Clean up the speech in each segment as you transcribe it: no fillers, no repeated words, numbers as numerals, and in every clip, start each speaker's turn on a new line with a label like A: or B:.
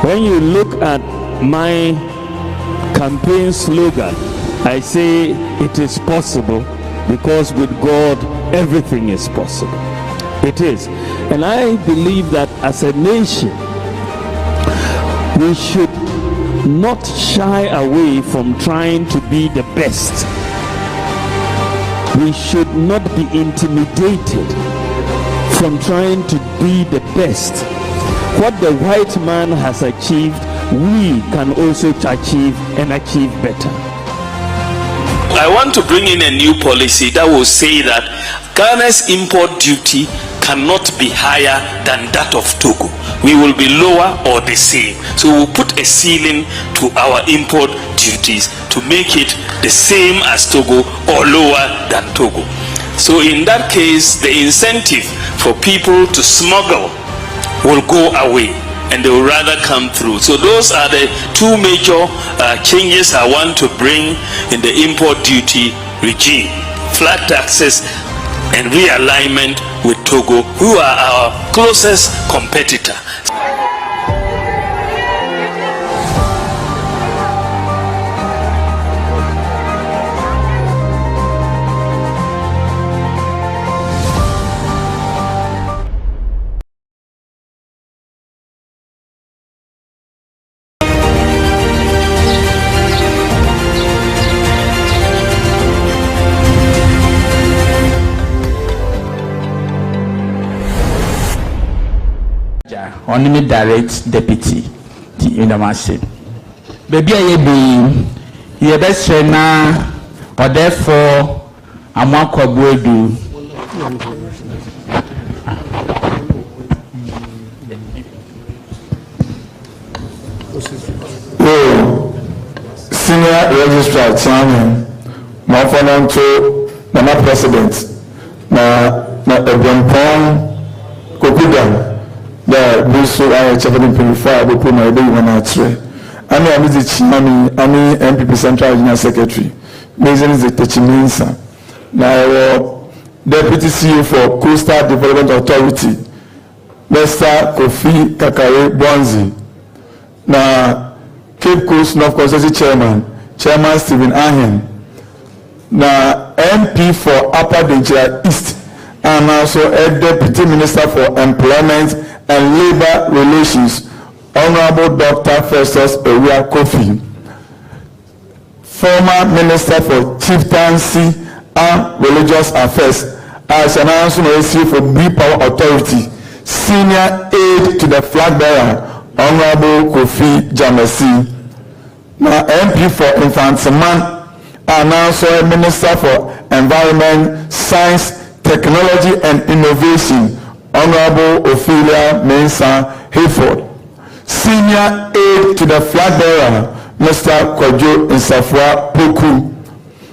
A: When you look at my campaign slogan, I say it is possible, because with God everything is possible. It is. And I believe that as a nation we should not shy away from trying to be the best. We should not be intimidated from trying to be the best. What the white man has achieved, we can also achieve, and achieve better.
B: I want to bring in a new policy that will say that Ghana's import duty cannot be higher than that of Togo. We will be lower or the same. So we'll put a ceiling to our import duties to make it the same as Togo or lower than Togo. So in that case, the incentive for people to smuggle will go away, and they will rather come through. So those are the two major changes I want to bring in the import duty regime: flat taxes and realignment with Togo, who are our closest competitor.
C: Only direct deputy in the machine. Baby, I be your best friend now, or therefore I'm one do.
D: Senior Registrar Chairman, my phone to the President, na Ebonpon Kokudam. The Bruce I check in Purify, we put my day when I try. I'm the chairman, I'm NPP Central Regional Secretary. Mason is the Techimensa. Now, Deputy CEO for Coastal Development Authority, Mr. Kofi Kakare Bonzi. Now, Cape Coast North Constituency Chairman Stephen Ahen. Now, MP for Upper Nigeria East, and also a Deputy Minister for Employment and Labor Relations, Honorable Dr. Festus Ewia Kofi, former Minister for Chieftaincy and Religious Affairs, as announced for B Power Authority, Senior Aide to the Flag Bearer, Honorable Kofi Jamesi. Now MP for Infantsman, and also Minister for Environment, Science, Technology and Innovation, Honorable Ophelia Mensah Hayford. Senior Aide to the Flag Bearer, Mr. Kojo Nsafua Poku.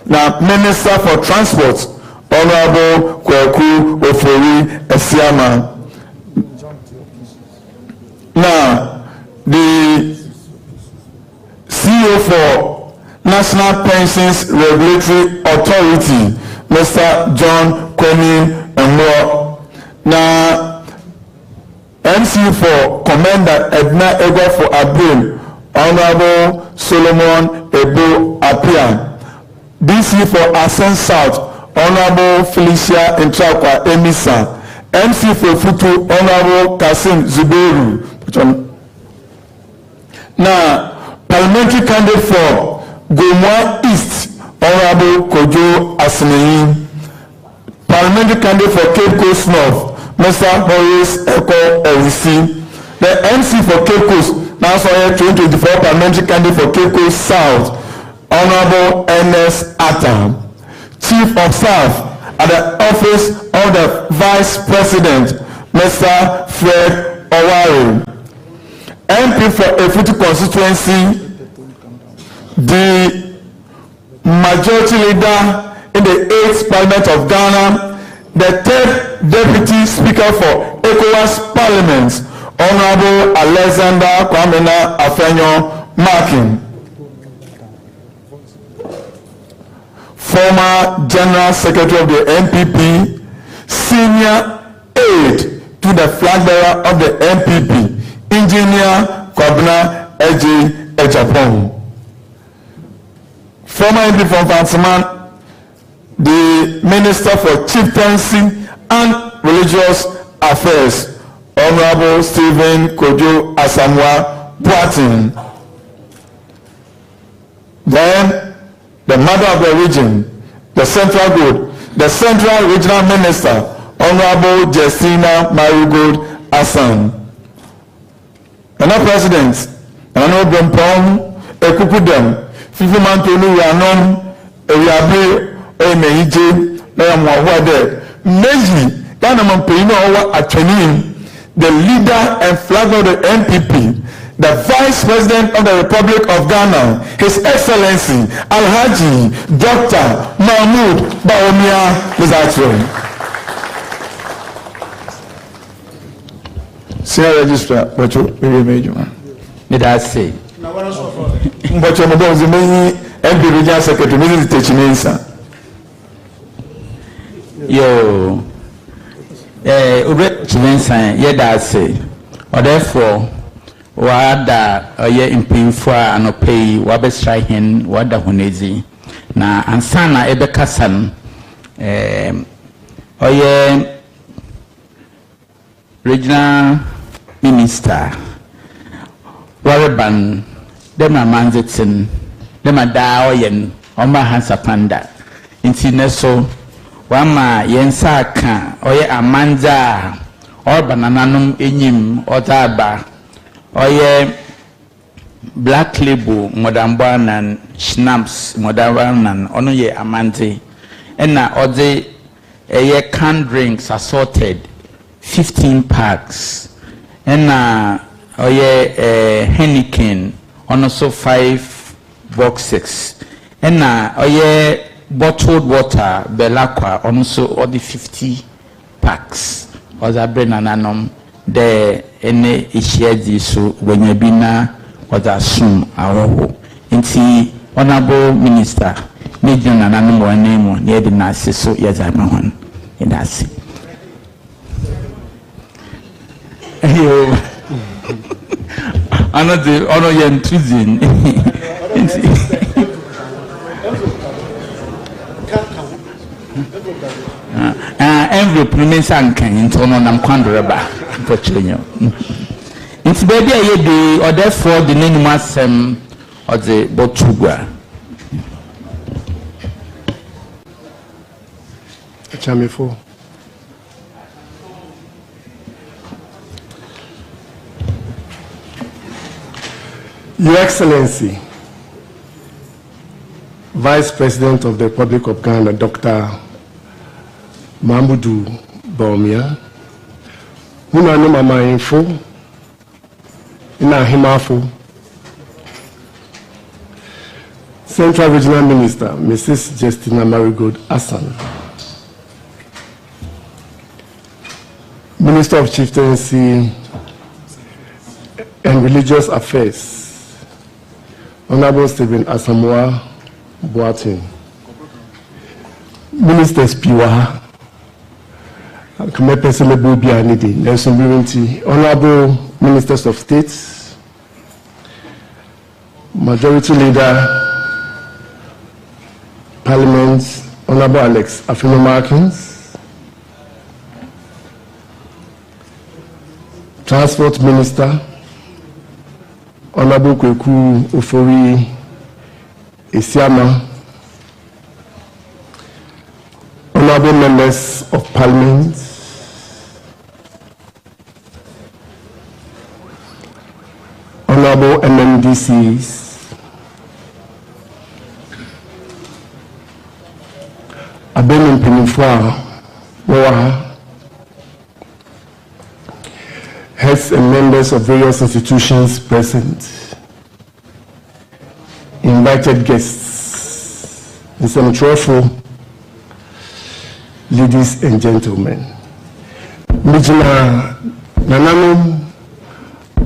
D: Now, Minister for Transport, Honorable Kweku Ofori Esiama. Now, the CEO for National Pensions Regulatory Authority, Mr. John Kwame Emo. Now, MC for Commander Edna Ego for Abdul, Honorable Solomon Ebo Apia. DC for Ascent South, Honorable Felicia Intrakwa Emisa. MC for Futu, Honorable Kasim Zubeiru. Now, Parliamentary candidate for Gomwa East, Honorable Kojo Asmeyin. Parliamentary candidate for Cape Coast North, Mr. Horace Eko Ewisi. The MC for Cape Coast, now 2024 Parliamentary candidate for Cape Coast South, Honorable Ernest Atta. Chief of Staff at the Office of the Vice President, Mr. Fred Owari. MP for Efutu constituency, the majority leader in the 8th Parliament of Ghana, the 3rd Deputy Speaker for ECOWAS Parliament, Honorable Alexander Kwamena Afenyo Markin. Former General Secretary of the NPP, Senior Aide to the Flag Bearer of the NPP, Engineer Kwabena Eji Ejapon. Former MP from Fansiman, the Minister for Chieftaincy and Religious Affairs, Honorable Stephen Kojo Asamoah Boateng. Then the mother of the region, the Central Regional Minister, Honorable Justina Marigold Asan. And our President, Honorable Brempong Ekukudem, Fifu Mantonu Yanom, Eyabe, Emeije, Nayamwawade, Meji, Ganamampino Atwenim, the leader and flag of the NPP, the Vice President of the Republic of Ghana, His Excellency Alhaji Dr. Mahmoud Bawumia Mizatwe. Senior Registrar, Bocho, very major.
C: Did I say?
D: Bocho Modozi, many NPP Regional Secretary, Mrs. Techinensa.
C: Yo, Ube Chimensa, yeah, I say, or therefore. Wada oye mpinfua anopei wabesrahin wada hunezi na ansana ebekasan oye regional minister wareban dema manzetin dema da oyen omba hansa panda inti neso wama yensa ka oye amanja orbanananum enyim otaba oye black label modambanan schnapps modambanan ono ye amante ena ode eye canned drinks assorted 15 packs ena oye Heineken ono so 5 boxes ena oye bottled water belakwa ono so ode 50 packs oza brenananom de ene ishiaji so wenyabina wada sum awoho nti honorable minister mejo nananu wanemu ne ede na so yazama hon indasi yo ono yen tuzin envelope remains ankan into no nam kwandoreba pochenyo nti baby aye de order for the name masem or the botugwa
E: chamefo Your Excellency, Vice President of the Republic of Ghana, Dr. Mahmoud Bawumia, Muna no mama info, ina himafo, Central Regional Minister, Mrs. Justina Marigold Asan, Minister of Chieftaincy and Religious Affairs, Honorable Stephen Asamoah Boateng, Ministers Piwa, Honorable Ministers of State, Majority Leader, Parliament, Honorable Alex Afino-Markins, Transport Minister, Honorable Kweku Ofori Isiama, Honorable Members of Parliament, Honorable MMDCs, Abenin Pinifwa, Waha, heads and members of various institutions present, invited guests, and some truthful ladies and gentlemen. Mijina nananum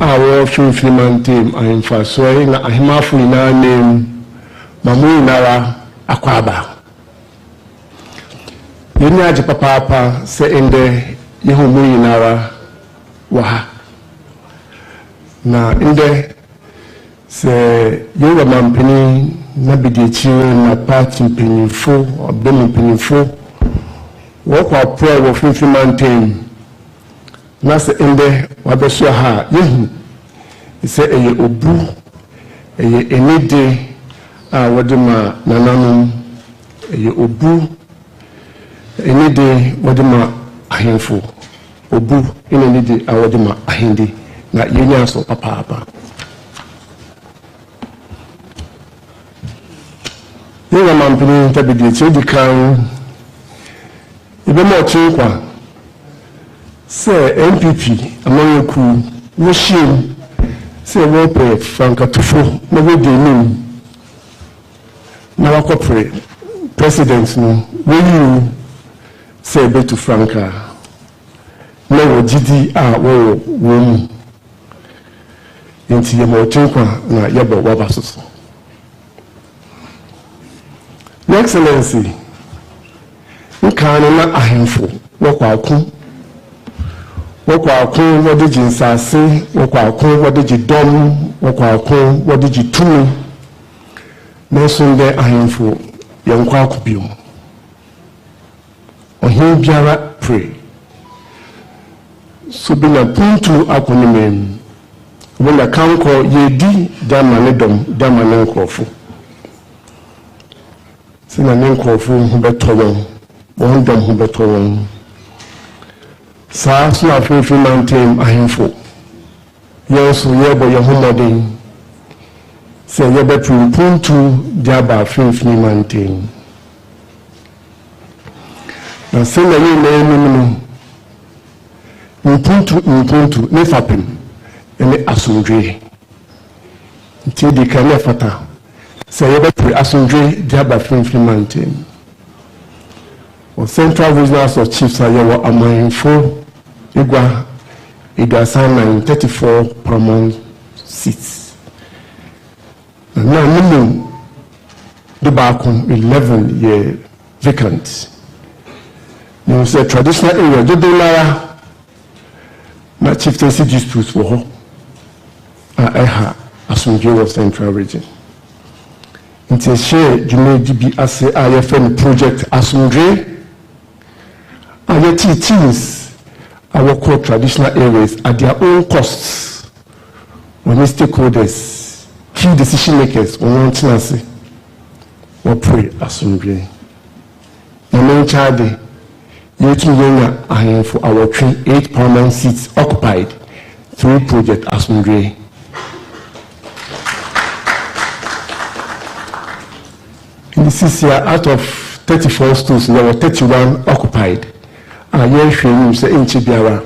E: our film team I am fasoi na ahimafu ina name mamu inara akwaba. Yeni aje papa se ende yehu mu inara waha. na inde se yewa mampeni na bidichi na party mpanyinfo obem mpanyinfo wokwa pro wo finfi mountain na se inde wabeso ha yehu se eye obu eye enide a wodema nananum eye obu enide wodema ahemfo obu enide a wodema ahende na yenya so papa yewa mampini tabidi chedi kan ibe mo chinkwa se NPP amoyeku wo shim se wo pe franka tufo na wo de nim na wakopre president no wo yu se be to franka na wo gidi a wo mu nti ye mo chinkwa na yebo wabasoso. Your Excellency, we can't na ahemfo wakwaku wode jinsase wakwaku wode jidom wakwaku wode jitumi nesonde ahemfo yankwaku biom ohin biara pray so bina puntu akonimem wona kanko yedi dama ne nkrofo sina nenkofu hubetowo wondom hubetowo sa sna fifi mountain ahemfo yeso yebo yehomodin se yebe puntu diaba fifi mountain na sina yene mpuntu ne fapem ene asundwe ntidi kane fata se yebe asundwe diaba fifi mountain o Central Regional Chiefs ayewo amanfo igwa assignment 34 prominent seats na minimum the back 11 year vacant. You say traditional area dodolara na chieftaincy disputes for ho a asundwe of Central Region. Nti share jumedi bi ase IFM project asundwe ayeti teams our core traditional areas at their own costs when the stakeholders key decision makers on tenancy or pray asundwe and then charge yet for our 8 permanent seats occupied through project asundwe. In this year, out of 34 stools, there were 31 occupied. I am say in Chibiara,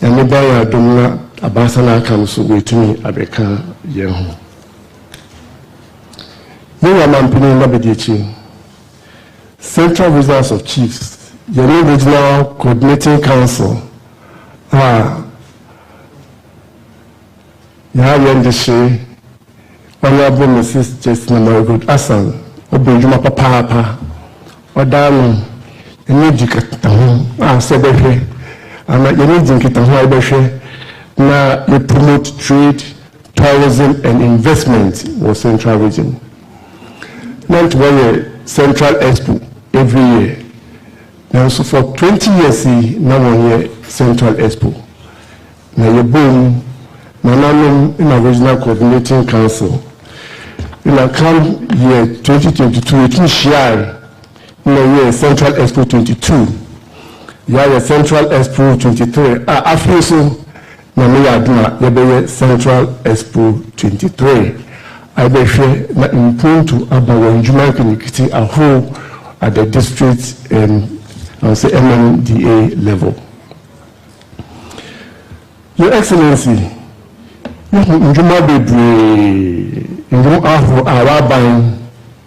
E: and the Baya Domina Abasana comes with me, Abeka Yehu. You are Mampini Nabedici, Central Reserves of Chiefs, the Regional Coordinating Council. Yayendeshe, Honorable Mrs. Justin Margaret Assan. Obejuma papa odanu energy katahu sebehwe ana energy katahu ebehwe na we promote trade, tourism and investment in Central Region. Not one Central Expo every year. Now so for 20 years now 1 year Central Expo. Now you boom na in a Regional Coordinating Council. In a come year 2022, it is share in the year Central Expo 22. Yeah, Central Expo 23. After so, na me aduna yebe Central Expo 23. I be share na impuntu abawo njuma kinikiti aho at the district and I say MNDA level. Your Excellency, njuma bebre Ndu aho awaban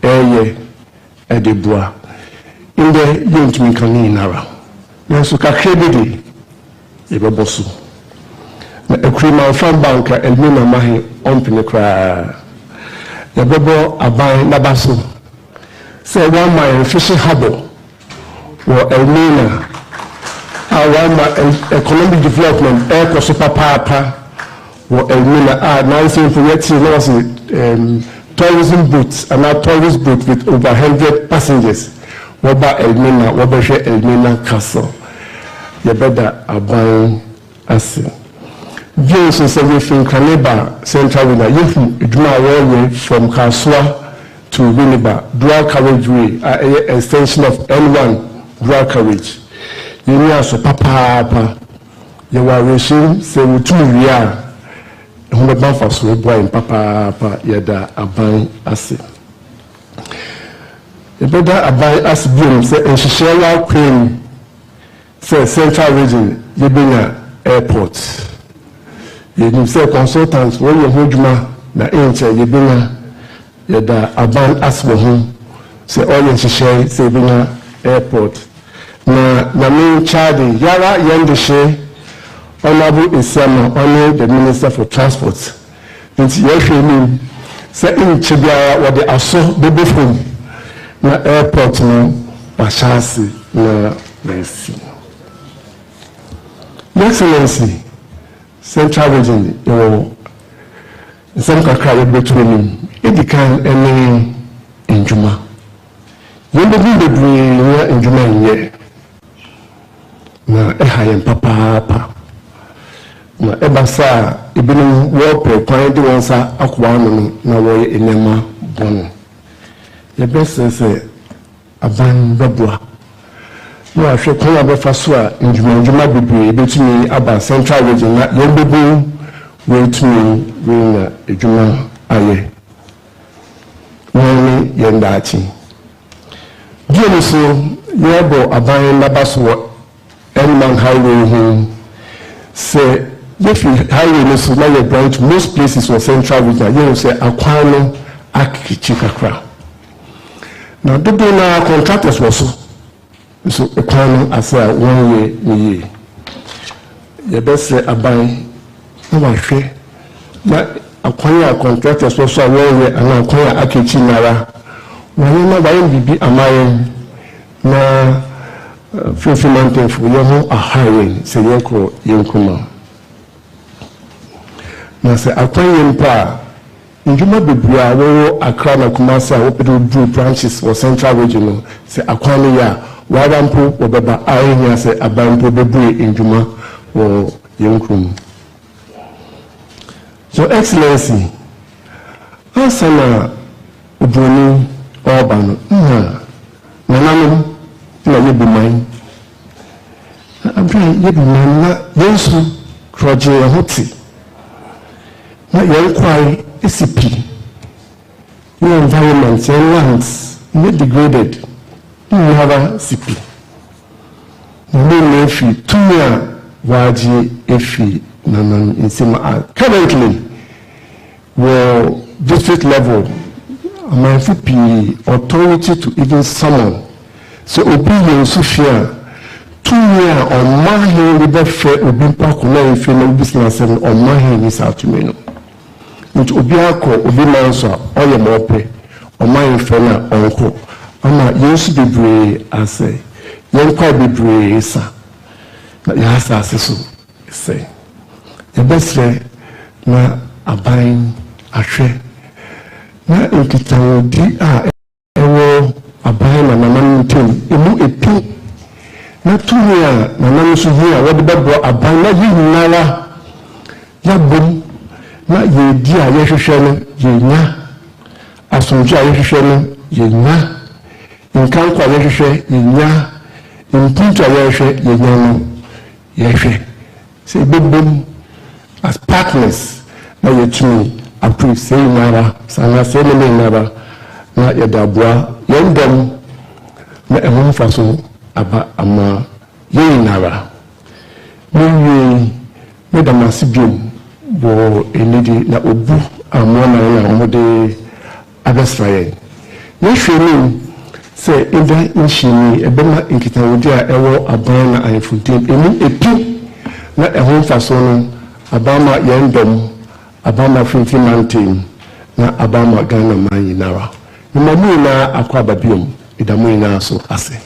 E: eye edebua inde yontumi kani nara nanso kakrebe yebeboso na ekrima fan banka elmina mahi ompene kra yebebo aban nabaso say one my fishing harbor or elmina our economic development eco super papa wɔ Elmina nansi for yet no was tourism boats and a tourist boat with over 100 passengers. Waba Elmina, Wabashe Elmina Castle. Yabeda Aban Asi. James is everything Kaneba Central Winner. You Juma from Kaswa to Winneba, dual carriageway, extension of N1 dual carriage. You know, so papa, you were racing, say, we 2 years. Who the buffers were boy papa, yada Aban Asi. You better Aban Asi Beam, say, and she share Queen, say, Central Region, Yebina Airport. You say consultants, when you hold na inche, Yebina. Yada Aban Asmo home, say all in Shishay, say Bina Airport. Na main Chadi, Yara Yandeshe, Honorable Isama, only the Minister for Transport. It's Yeshua, say in Chibia, what they are so baby from na airport, no, Bashasi, na Resi. Your Excellency, Central Region, your some kakra between it can any in Juma. You may be the dream in Juma ye. Na ehayem papa. Na ebasa ibinu wope kwa ndi wonsa akwa no na woye enema bono. Ye best say aban babua. No ahwe kon abefa so a Juma bebre betumi aba Central Region na ye bebu wait me win a Juma aye. Nani yendachi. Diyo so yebo aban nabaso Elman Highway home. Say if you highway no so now you're going to most places for Central Region, you say akwano akichikakra. Now the na contractors was so akwano as a 1 way ni. You best say aban no ahwe na akwanya contractors also aware and akwanya akechi nara wani na bayin bibi amaye na fulfillment for your a hiring say yeko yenkuma na say akwanya mpa njuma bebia wo Accra na Kumasi a opedo do branches for Central Region say akwanya ya warampo obeba ayenya say abampo bebu njuma wo yenkuma. Your Excellency, Asana Ubuni Urban, Nanam, na Yebumine. I'm trying Yebumine, Yesu, Roger Hoti. Not your inquiry, SCP. Your environment, your lands, not degraded. You have a CP. No Efi, 2 year Waji Efi. Currently, well, district level, my FP authority to even summon. So, opinion Sophia, 2 years on my hand with the fair Obimpa if you know business on my hand is out to me. Which Obiako, Obimansa, or your mope, on my infernal uncle. I'm used to be brave, I say. Young quite be brave, sir. But you have to say. The best way na aban ahwe na nkitawo di a ewo aban na nanam ntem emu epi na tumi a nanam so hi a wode bebo aban na yinala ya bom na ye di a ye hwehwe no ye nya asomdwe a ye hwehwe no ye nya nkankwa ye hwehwe ye nya mpuntu a ye hwehwe ye nya no ye hwehwe se bebom as partners na yetumi approve say nara sana say me nara na yedabua yendom na ehun faso aba ama yinara we madam sibium bo enidi na obu amona na omode abesraye ye hwenu say ida nshini ebema nkitawodi a ewo aban na ayefunten emu epi na ehun faso no Abama yendom, Abama 50 mountain, na Abama Ghana Mayinara. Nimamuna akwa babium, idamuina so ase.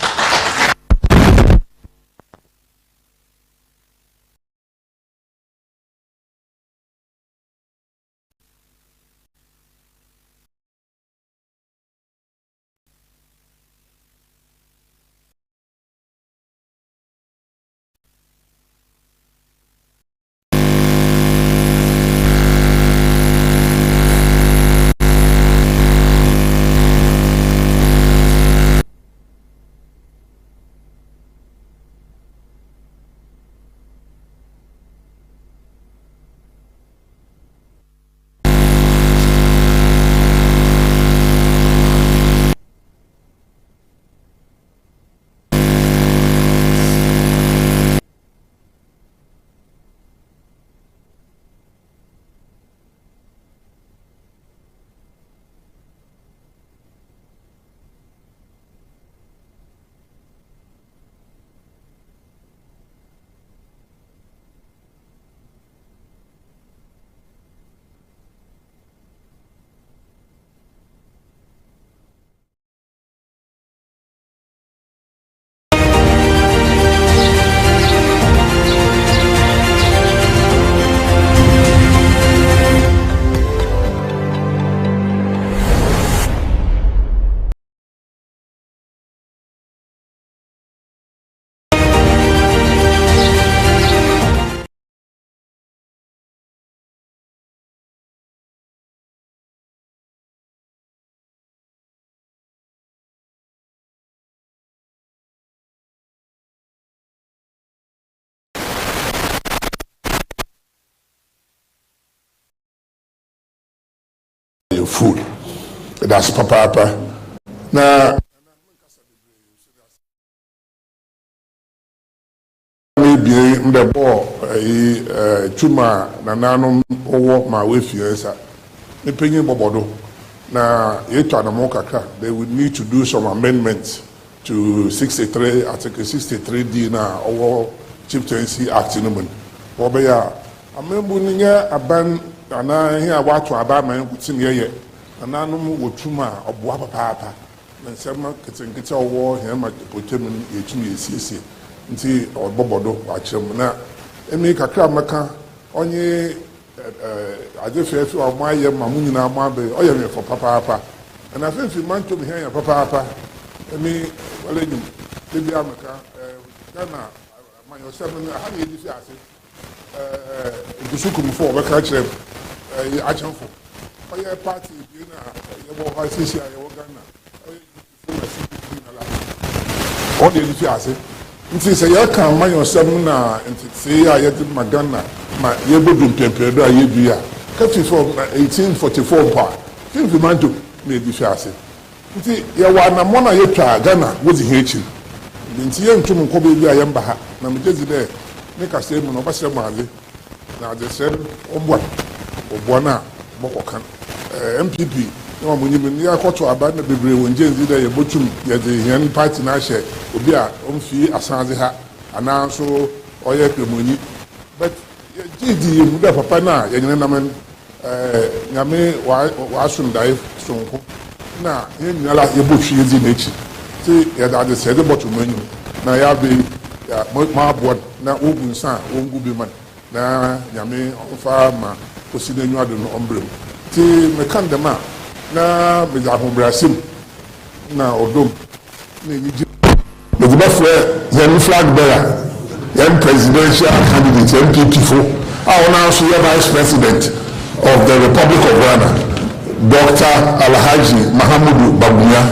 F: food. That's papa. Now, maybe the ball, Chuma, Nananum, or my wife, yes, the penny bobodo. Now, they would need to do some amendments to 63, Article 63D now, or Chieftaincy Act in Oman. Obeya, I remember a ban, and I hear what to about my own here, and I know what Chuma or Buapa Papa, and some get a war here, my Poteman, HMCC, or Bobodo, watch them now. And make a cramaka only. I just feel of my Mamuna Mabe, or you for Papa. And I think you want to be here, Papa. I mean, well, maybe America, Ghana, my 7, how do you say? The Sukum for a catch them, action for. For your party, you know, I see Ghana. All the Fiasi. It is a Yaka, my 7, and say I had my Ghana. My Yabudum Tempera, Yabia, cut it from 1844 part. Think the man to make the Fiasi. Yawana Mona Yeta, Ghana, was the Haiti. The Tian Tum Kobe Yambaha, Namitazi there, make a statement of a Samali. Now they said, Omwa, Obwana, Bokan, NPP. No, when you mean you are caught to abandon the Bray when James did a butchum, yet the young party Nashe, Obia, Omfi, Asanziha, and also Oyek. But Gigi, Papa, na Yanaman, Yame, Washun dive, Sonko. Now, in Yala, your bush is in nature. See, I said about to menu. Now, you have my board, now open son, won't go be man. Now, Yame, on farm, Posina, you are the umbrella. See, Mekandama, now, with our home Brasim, now, or dome. The best way, flag bearer. Young presidential candidate, NPP I will now see the Vice President of the Republic of Ghana, Dr. Alhaji Mahamudu Bawumia,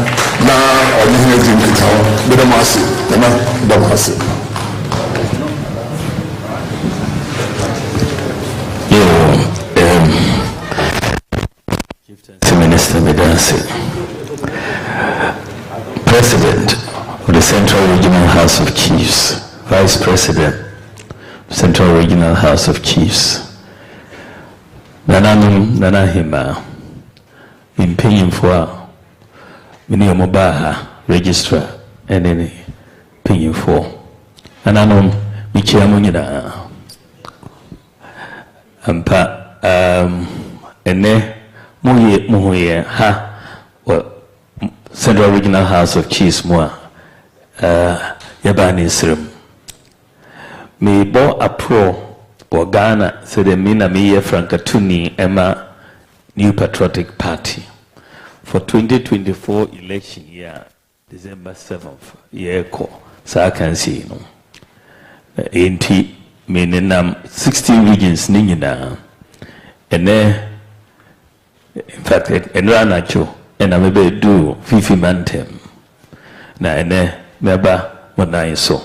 F: na Onihinezi Nkitawa, Bedamasi.
G: Minister Bedasi, President of the Central Regional House of Chiefs, Vice President, Central Regional House of Chiefs, Nananum Nanahima, Impaying Mini Mobaha, Registrar, and any paying for Nananum Michiamunida Ampa Ene Muye Ha Central Regional House of Chiefs Moa Yabani Srim. Me bo apro or Ghana said the mina me Frankatuni Emma New Patriotic Party for 2024 election year December 7th year ko sa can see no enti me nenam 16 regions nina ene in fact enrana cho ena me be do fifi mantem na ene meba monai so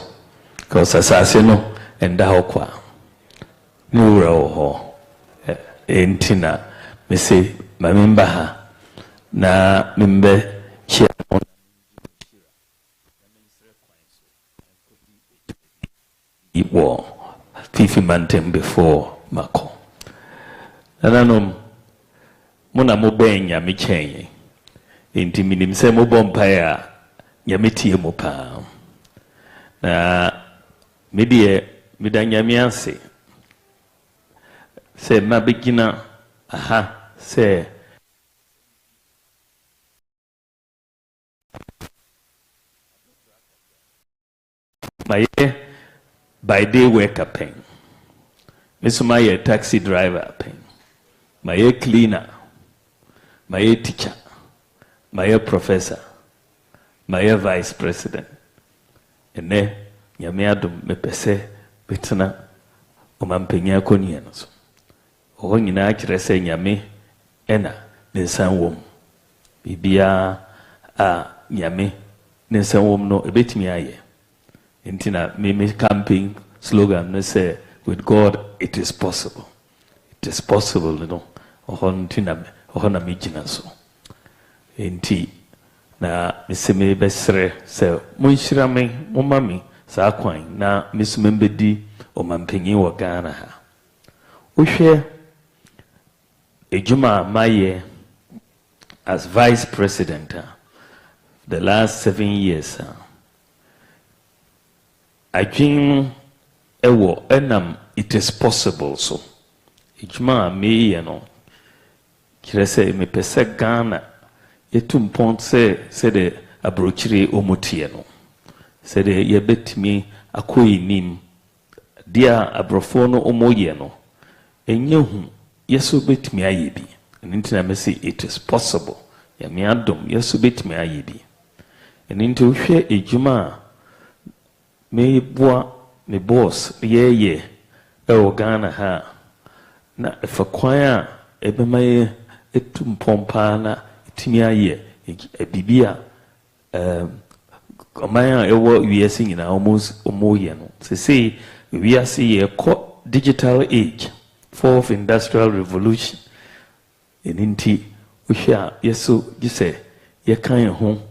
G: because asase no and Daokwa Nuro Entina Missy Mamimbaha Na Mimbe Chia it war 50 mantem before Mako Nananum Muna Moben Yamichay Intiminim Semo Bompire Yamiti Mopa Na Media Midanyamianse say Mabikina aha say my by day worker pen Miss my taxi driver pen my cleaner my teacher my professor my vice president and then Yamiadum mepese betana omampenya koni no so o nyina akire se nyame ena ne nsan wom bibia a nyame ne nsan wom no ebetimi aye entina me campaign slogan no say with God it is possible you know o hontina ɔhɔ na megyina so enti na meseme bɛsrɛ sɛ monhyira me momma me saa kwan na mesome mbɛdi ɔmampanyin wɔ Ghana ha wohwɛ edwuma a mayɛ as vice president the last 7 years adwen ɛwɔ ɛnam it is possible so edwuma a meyɛ no kyerɛ sɛ mepɛ sɛ Ghana yɛtu mpɔn sɛde aburokyire ɔmoteɛ no sɛde yɛbɛtumi akɔ enim deɛ a aborɔfoɔ no ɔmoyɛ no ɛnyɛ hu yɛso bɛtumi ayɛ bi ɛno nti na mɛsɛ it is possible yɛme adom yɛso bɛtumi ayɛ bi ɛno nti wohwɛ edwuma a meboa me boss yɛyɛ ɛwɔ Ghana ha na ɛfa kwan a ɛbɛma yɛ ɛtu mpɔn paa na ɛtumi ayɛ bibi a ɔman a ɛwɔ wiase nyinaa ɔmoyɛ no sɛsei wiase yɛkɔ digital age 4th industrial revolution ɛno nti wohwɛ a yɛso gye sɛ yɛka yɛn ho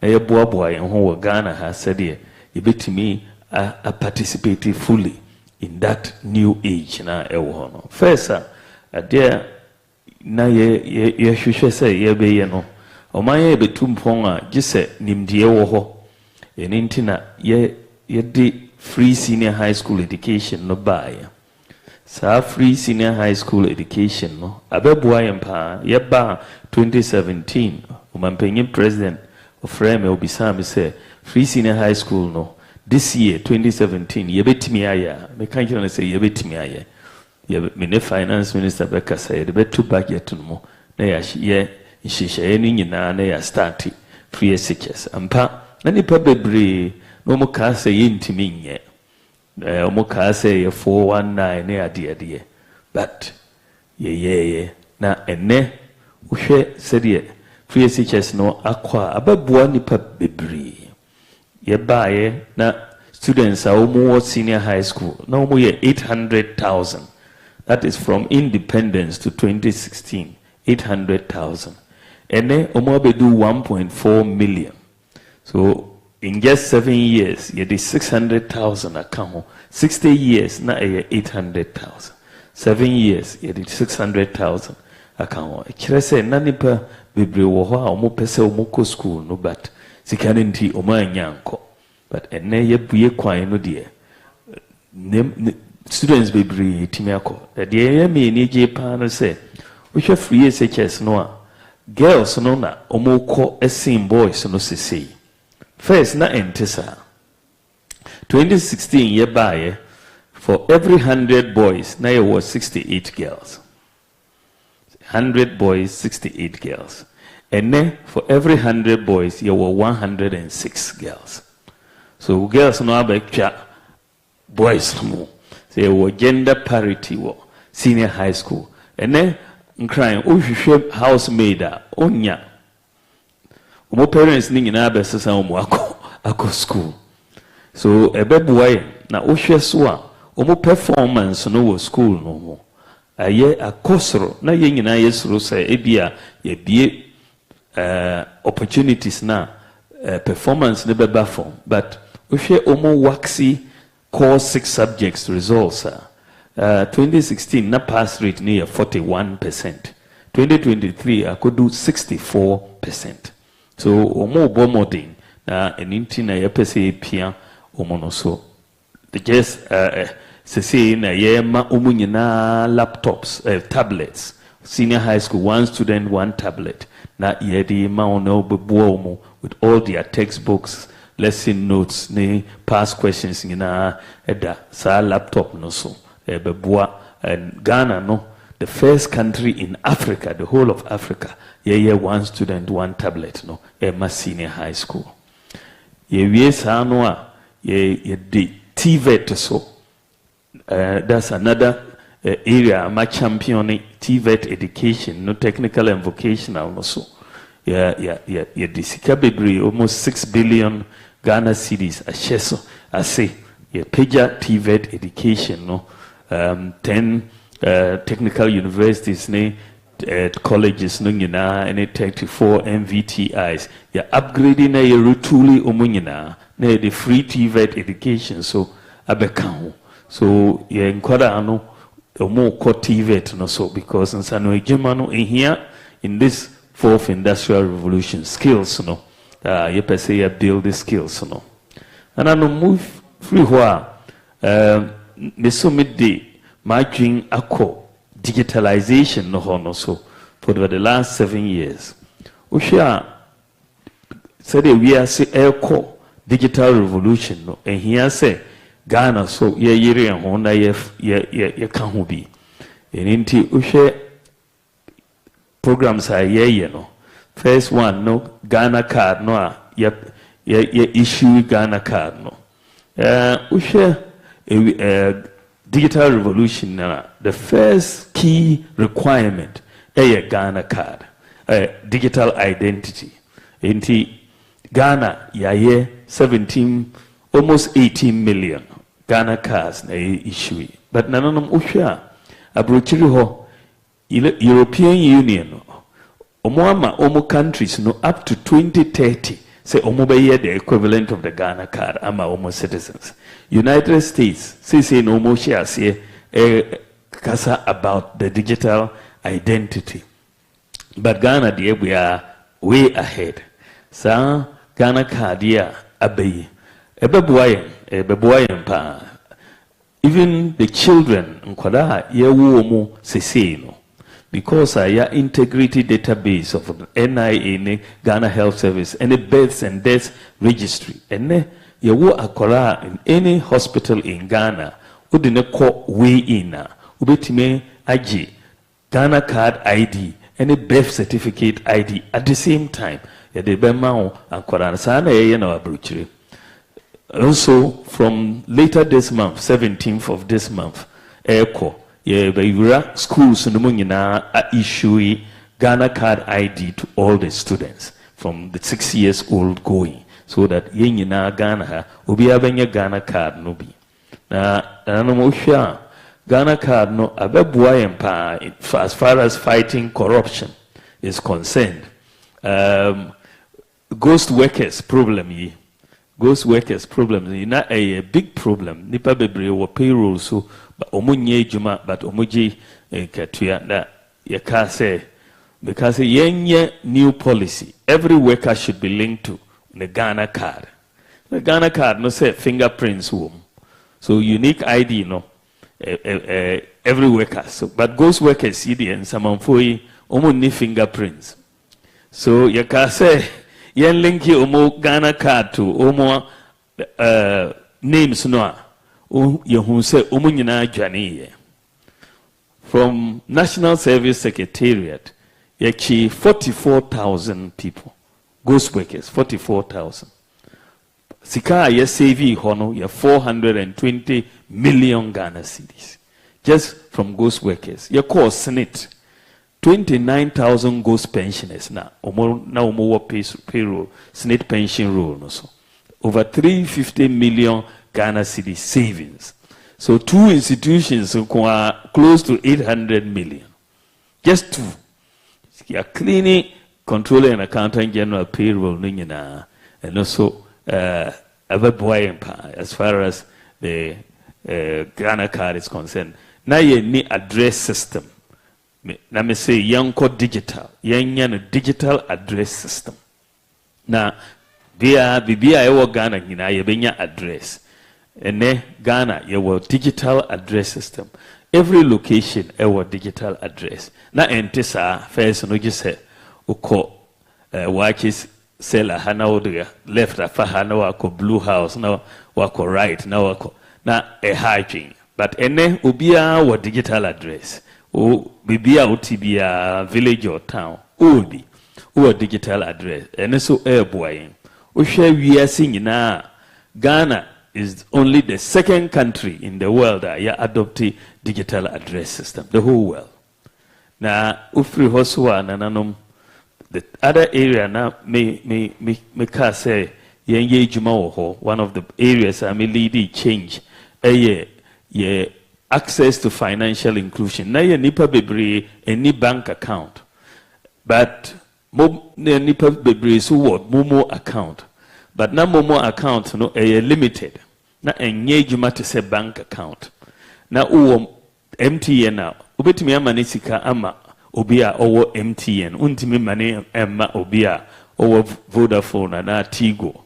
G: na yɛboaboa yɛn ho wɔ Ghana ha sɛdeɛ yɛbɛtumi a participate fully in that new age na ɛwɔ hɔ no first adeɛ na yɛhwehwɛ sɛ yɛbɛyɛ no ɔman yɛ bɛtu mpɔn a gye sɛ nimdeɛ wɔ hɔ ɛno nti na yɛde free senior high school education no baeɛ saa free senior high school education no abɛboa yɛn paa yɛba 2017 ɔmampanyin president ɔfrɛ me obisaa me sɛ free senior high school no this year 2017 yɛbɛtumi ayɛ a meka kyerɛ no sɛ yɛbɛtumi ayɛ me ne finance minister bɛkasa yɛde bɛto budget no mu na yɛ nhyehyɛeɛ no nyinaa na yɛ start free SHS ampa na nipa bebree na ɔmo kaa sɛ yɛntumi nyɛ ɔmo kaa sɛ yɛ 419 ne adeadeɛ but yɛyɛyɛ na ɛnɛ wohwɛ sɛdeɛ free SHS no akɔ a abɛboa nipa bebree yɛbaeɛ na students a ɔmo wɔ senior high school na ɔmo yɛ 800,000 that is from independence to 2016 800,000 ɛnɛ ɔmo abɛdu 1.4 million so in just 7 years yɛde 600,000 aka ho 60 years na ɛyɛ 800,000 7 years yɛde 600,000 aka ho ɛkyerɛ sɛ na nipa bebree wɔ hɔ a ɔmo pɛ sɛ ɔmo kɔ school no but sika no nti ɔmo anya nkɔ but ɛnɛ yɛbue kwan no deɛ students bebree timi akɔ deɛ yɛ mmienu gye paa no sɛ wohwɛ free SHS no a girls no na ɔmo kɔ ɛsen boys no sesei first na ɛnte saa 2016 yɛbaeɛ for every 100 boys na yɛwɔ 68 girls 100 boys 68 girls ɛnɛ for every 100 boys yɛwɔ 106 girls so girls no abɛtwa boys no mu sɛ yɛwɔ gender parity wɔ senior high school ɛnɛ nkran wohwehwɛ housemaid a onya ɔmo parents ne nyinaa bɛsesa ɔmo akɔ school so ɛbɛboa yɛn na wohwɛ so a ɔmo performance no wɔ school no ho ayɛ akɔ soro na yɛn nyinaa yɛsoro sɛ ebia yɛbie opportunities na performance ne bɛba fam but wohwɛ ɔmo waxy core 6 subjects results 2016 na pass rate ne yɛ 41% 2023 akodu 64% so ɔmo bɔ modern na ɛno nti na yɛpɛ sɛ yɛpia ɔmo no so just sesei na yɛma ɔmo nyinaa laptops tablets senior high school 1 student 1 tablet na yɛde ma ɔno bɛboa ɔmo with all their textbooks lesson notes ne past questions nyinaa ɛda saa laptop no so bɛboa Ghana no the first country in Africa the whole of Africa yɛyɛ 1 student 1 tablet no ɛma senior high school yɛwie saa no a yɛde TVET so that's another area ama champion TVET education no technical and vocational no so yɛde sika bebree almost 6 billion Ghana cedis ahyɛ so ase yɛpagya TVET education no 10 technical universities ne colleges no nyinaa any 34 MVTIs ya upgrading na ya retooling omo nyinaa na the free TVET education so abeka ho so ya nkwada no omo ko TVET no so because nsano ejema no ehia in this fourth industrial revolution skills no you per se ya build the skills no and I no move free ho me so midday my dream akọ digitalization no hono so for the last 7 years ushia said we are say echo digital revolution no and here say Ghana so ye yiri ho na ye ka ho bi enti uhwe programs are ye no first one no Ghana card no ye issue Ghana card no uhwe digital revolution the first key requirement a Ghana card digital identity enti Ghana yaye 17 almost 18 million Ghana cards na issue but nanonom uhwa abrochiri ho European Union omo countries no up to 2030 say omo be the equivalent of the Ghana card ama omo citizens. United States say no more shares here kasa about the digital identity. But Ghana dear we are way ahead. So Ghana card here abayi. Ebebuayen pa. Even the children nkwada ye wo omo say no. Because your integrity database of NIA, Ghana Health Service, any births and deaths registry, and you wo akora in any hospital in Ghana, who didn't call way in, ubetime aji, Ghana card ID, any birth certificate ID at the same time. Ya de bema akora sana ye na abruchiri. Also, from later this month, 17th of this month, Echo. Yeah, but schools no nyina issue Ghana card ID to all the students from the 6 years old going, so that ye nyina Ghana ha obi abenya Ghana card no bi. Na no mo hwa Ghana card no abeboa yempa as far as fighting corruption is concerned. Ghost workers problem yi. Ghost workers problem is not a big problem. Nipa bebre wo payroll so but omunye juma but omuji katuya na yakase because yenye new policy every worker should be linked to the Ghana card. The Ghana card no say fingerprints home. So unique ID no every worker. So but ghost workers see the and someone for omunni fingerprints. So yakase yen linki omo Ghana card to omo names no from National Service Secretariat, actually 44,000 people, ghost workers, 44,000. Sika yes saving hono ya 420 million Ghana cedis just from ghost workers. Ya call Senate 29,000 ghost pensioners now. Omo payroll Senate pension roll no so over 350 million Ghana city savings. So two institutions are close to 800 million. Just two. You are cleaning, controlling and accountant general payroll and also as far as the Ghana card is concerned. Now you need address system. Now me say young code digital. Young digital address system. Now Ghana you address. And Ghana, your digital address system. Every location, our digital address. Na entesa first no just say uko watches seller hana odega left afa hana wako blue house na wako right na wako na a hygiene. But ene ubia wa digital address. O bibia utibia village or town. Ubi uwa digital address. Ene so airboying. Ushe we are singing na Ghana is only the second country in the world that adopted digital address system, the whole world. Now, ufri hoswa nananom, the other area now me say yenye juma ho. One of the areas I may lead change. Ye access to financial inclusion. Na ye nipa bebre any bank account, but nipa bebre so what Momo account, but na Momo account no limited. Na enye juma to say bank account. Na uwo MTN na ubetimi ama nisika ama obia owo MTN untimi mane emma obia owo Vodafone na Tigo.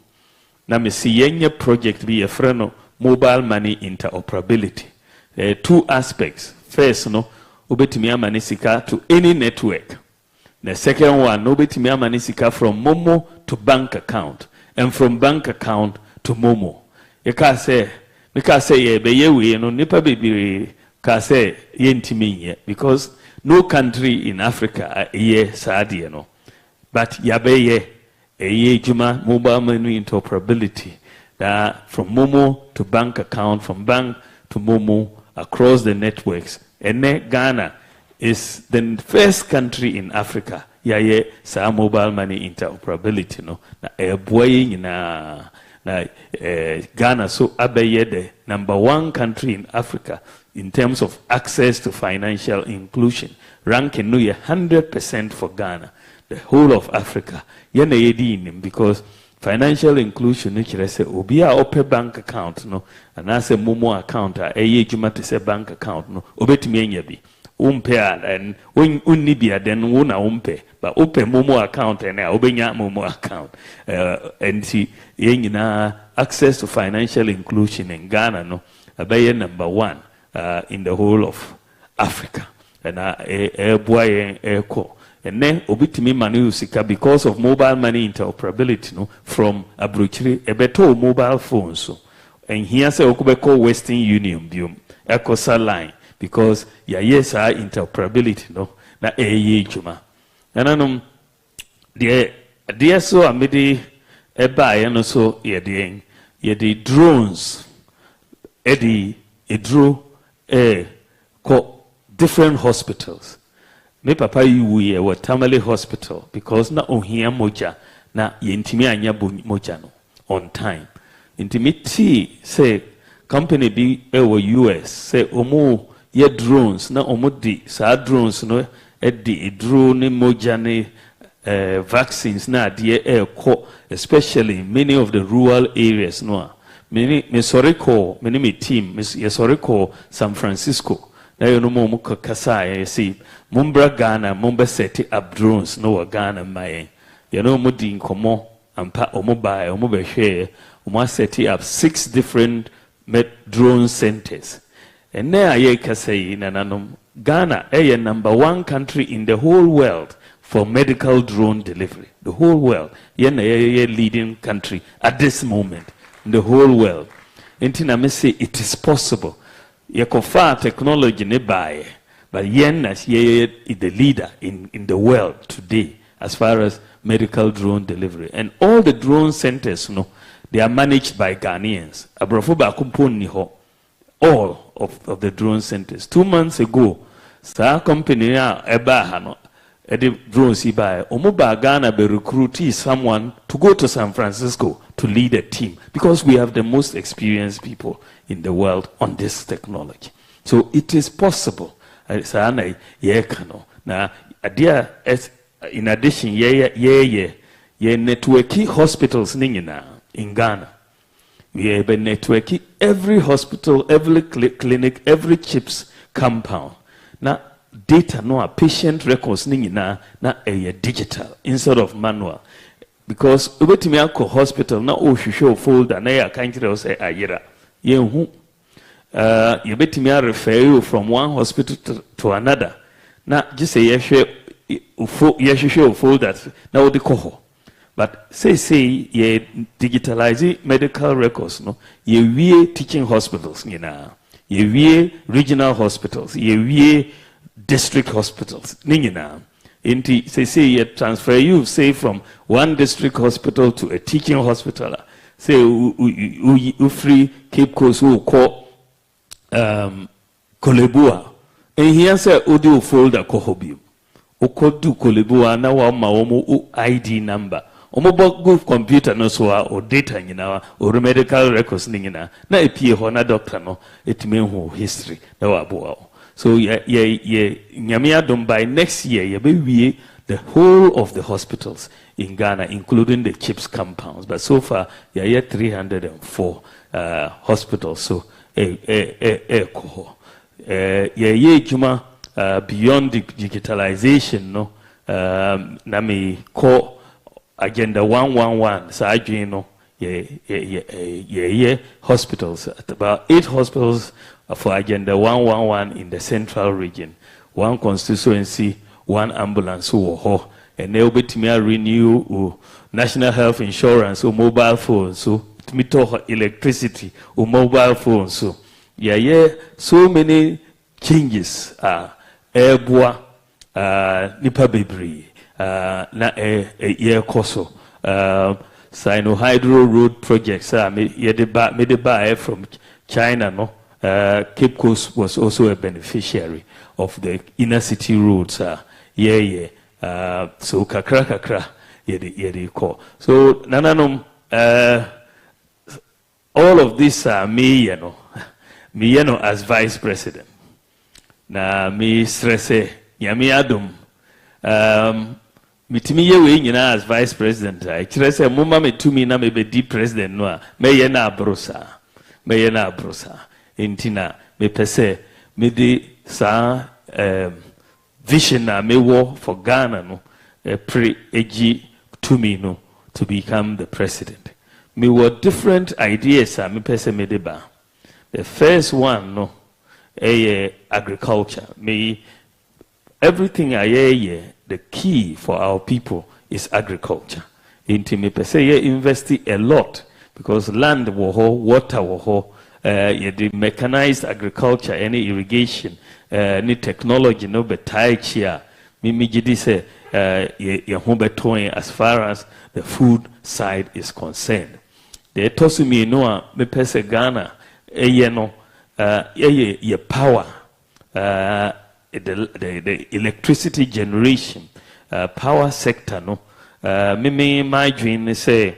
G: Na mesi yenye project be a friend mobile money interoperability. Two aspects. First, no, ubetimi ama nisika to any network. The second one, ubetimi ama nisika from Momo to bank account, and from bank account to Momo. You can say, ye be ye we no nipa be ka say ye ntimi ye because no country in Africa ye saadi no, but yabe ye juma mobile money interoperability. That from Momo to bank account, from bank to Momo across the networks. And Ghana is the first country in Africa. Yeah, sa mobile money interoperability. No, na Ghana so abeye the number one country in Africa in terms of access to financial inclusion. Ranking no 100% for Ghana, the whole of Africa. Yena yedi in because financial inclusion ni say obi a open bank account no and as a Momo account eye juma te say bank account no obetimi enya bi umpe and unni bia then wona umpe but open Momo account and obenya Momo account and see yenyina access to financial inclusion in Ghana no abaye number 1 in the whole of Africa and boy eko. And then obitimi manu sika because of mobile money interoperability no from abrochiri ebeto mobile phones so and here say okubeko Western Union biom ecosa line because yes interoperability no na juma nananum de so amede eba ye no so ye de drones edro ko different hospitals. Me papa we were Tamale Hospital because na ohia moja na yentimi anya moja no on time. Intimity say company be US say omo ye drones na omo di sa drones no di drone moja ne vaccines na de ko especially many of the rural areas no. Me sorry call me team me sorry call San Francisco. Na you know mo kasa see Mumbra Ghana, Mumba seti up drones, no Ghana my. You know Mudin Komo, and Pa Omobai, Omobe share, Uma seti up 6 different drone centers. And there I can say in ananum Ghana, number 1 country in the whole world for medical drone delivery. The whole world. Yen a leading country at this moment in the whole world. Intina me say it is possible. Yekofa technology ne buy. But yen is the leader in the world today as far as medical drone delivery. And all the drone centers, they are managed by Ghanaians. All of the drone centers. 2 months ago, sa company eba drones iba omoba Ghana be recruit someone to go to San Francisco to lead a team because we have the most experienced people in the world on this technology. So it is possible. Sana na adia in addition ye networky hospitals ningina in Ghana. We have a networky every hospital, every clinic, every CHIPS compound. Na data no patient records ningina na digital instead of manual. Because ubetimi ako hospital na o show folder na ya kanjire say ayira. Ye hu you bet me refer you from one hospital to another. Now, just say yes, you fold that now the coho. But say ye digitalize medical records, no, ye teaching hospitals, ye regional hospitals, ye district hospitals, Inti say ye transfer you say from one district hospital to a teaching hospital. Say you free Cape Coast who call Kolebua. And here say Odi folder Kohobim. Okodu Kolebua na wa maomo ID number. omobo go computer no so or data nyina or medical records nyina na epie ho na doctor no etime hu history na wabo. So nyame adom by next year ye be the whole of the hospitals in Ghana, including the CHIPS compounds. But so far, yeah, 304 hospitals. So, juma beyond the digitalization, no, nami call agenda 111. So I know, hospitals, about 8 hospitals for agenda 111 in the central region, 1 constituency, 1 ambulance who ho, and they'll be to me renew national health insurance or mobile phones, so to me talk electricity or mobile phones. So so many changes airboa nipa bebre na koso sino hydro road projects me de buy from China no. Cape Coast was also a beneficiary of the inner city roads. So kakra yedi call. So nananom all of this are me as vice president. Na me stresse yami adum mitimi yewe nyina as vice president. I stresse mumma me tumi na me be di president no me ye na abrosa. Intina me pese me de sa vision na me wo for Ghana no pre-egi to me no to become the president. Me were different ideas me pese me de ba. The first one no agriculture. Me everything the key for our people is agriculture. Inti me pese ye invest a lot because land wo ho, water wo ho. The mechanized agriculture, any irrigation, any technology, no betai chia. Mimi jidi se as far as the food side is concerned. The tosumi noa me pese Ghana ye power, the electricity generation, power sector no. Mimi my dream say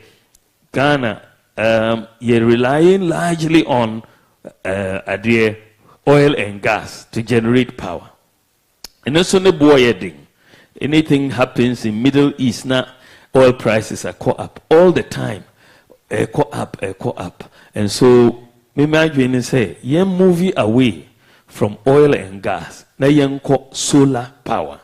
G: Ghana. You're relying largely on oil and gas to generate power. And also the boy anything happens in Middle East now, oil prices are caught up all the time. Caught up. And so me imagine say you moving away from oil and gas. Now you solar power.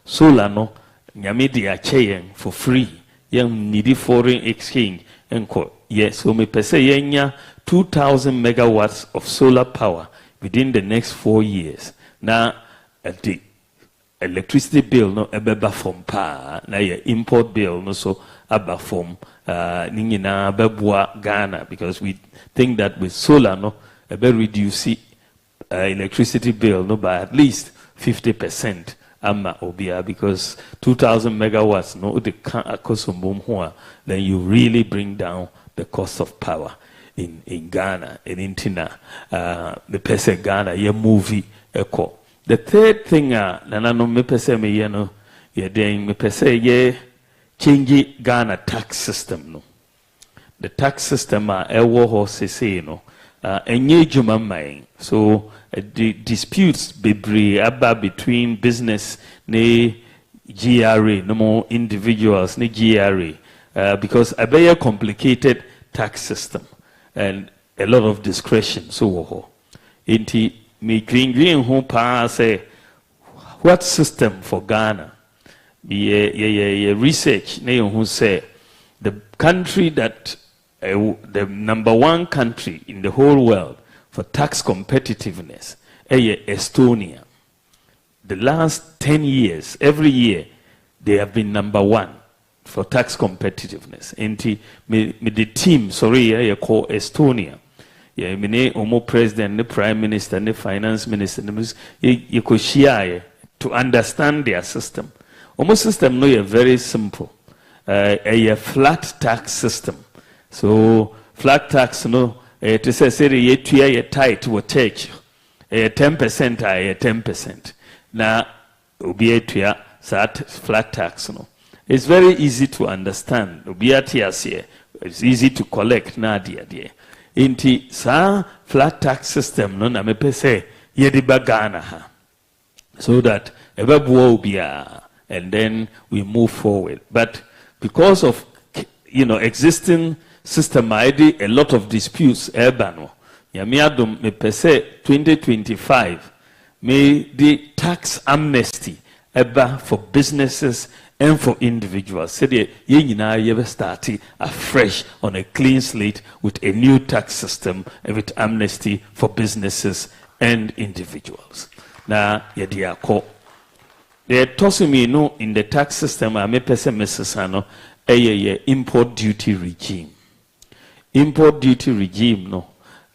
G: Solar no nyame di ache for free. You need foreign exchange and yes, so me pese yenya 2,000 megawatts of solar power within the next 4 years. Now, the electricity bill no ebeba from pa na ye import bill no so aba from ningina bebwa Ghana because we think that with solar no ebe reduce electricity bill no by at least 50%. Amma obia because 2,000 megawatts no the can then you really bring down the cost of power in Ghana and in Tina the pese Ghana ye movie echo. The third thing nanano me pese me ye no ye den me pese ye change Ghana tax system no. The tax system ewo ho sese no enye juma mai so the disputes bebre aba between business ne GRA no more individuals ne GRA because a very complicated tax system and a lot of discretion so inti me green who pa say what system for Ghana ye research ne who say the country that the number 1 country in the whole world for tax competitiveness Estonia. The last 10 years every year they have been number 1 for tax competitiveness. Enti me the team sorry call Estonia. Yeah, me omo president, the prime minister, the finance minister, you could share to understand their system. Omo system no very simple. A flat tax system. So flat tax no to say ye tuya ye tight to take 10% a 10%. Na obi tuya sat flat tax no. It's very easy to understand. It's easy to collect. Inti sa flat tax system no na mepe say yedi bagana ha. So that and then we move forward. But because of existing system ID, a lot of disputes erbano. Yamiadum me pese 2025 may the tax amnesty eba for businesses and for individuals. Said you ever starting afresh on a clean slate with a new tax system and with amnesty for businesses and individuals. Now yediako. The tossing no in the tax system I may pese mesesano a import duty regime. Import duty regime no,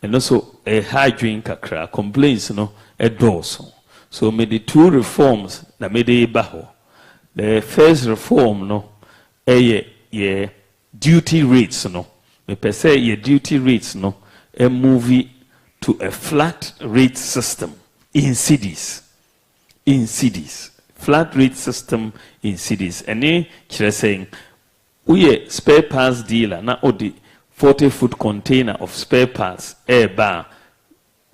G: and also a high drink kakra complaints no a dorsal. So made the two reforms that made a baho. The first reform no a duty rates no. Me per se ye duty rates no a movie to a flat rate system in cities. In cities. Flat rate system in cities. And they saying we spare parts dealer na odi 40-foot container of spare parts air bar.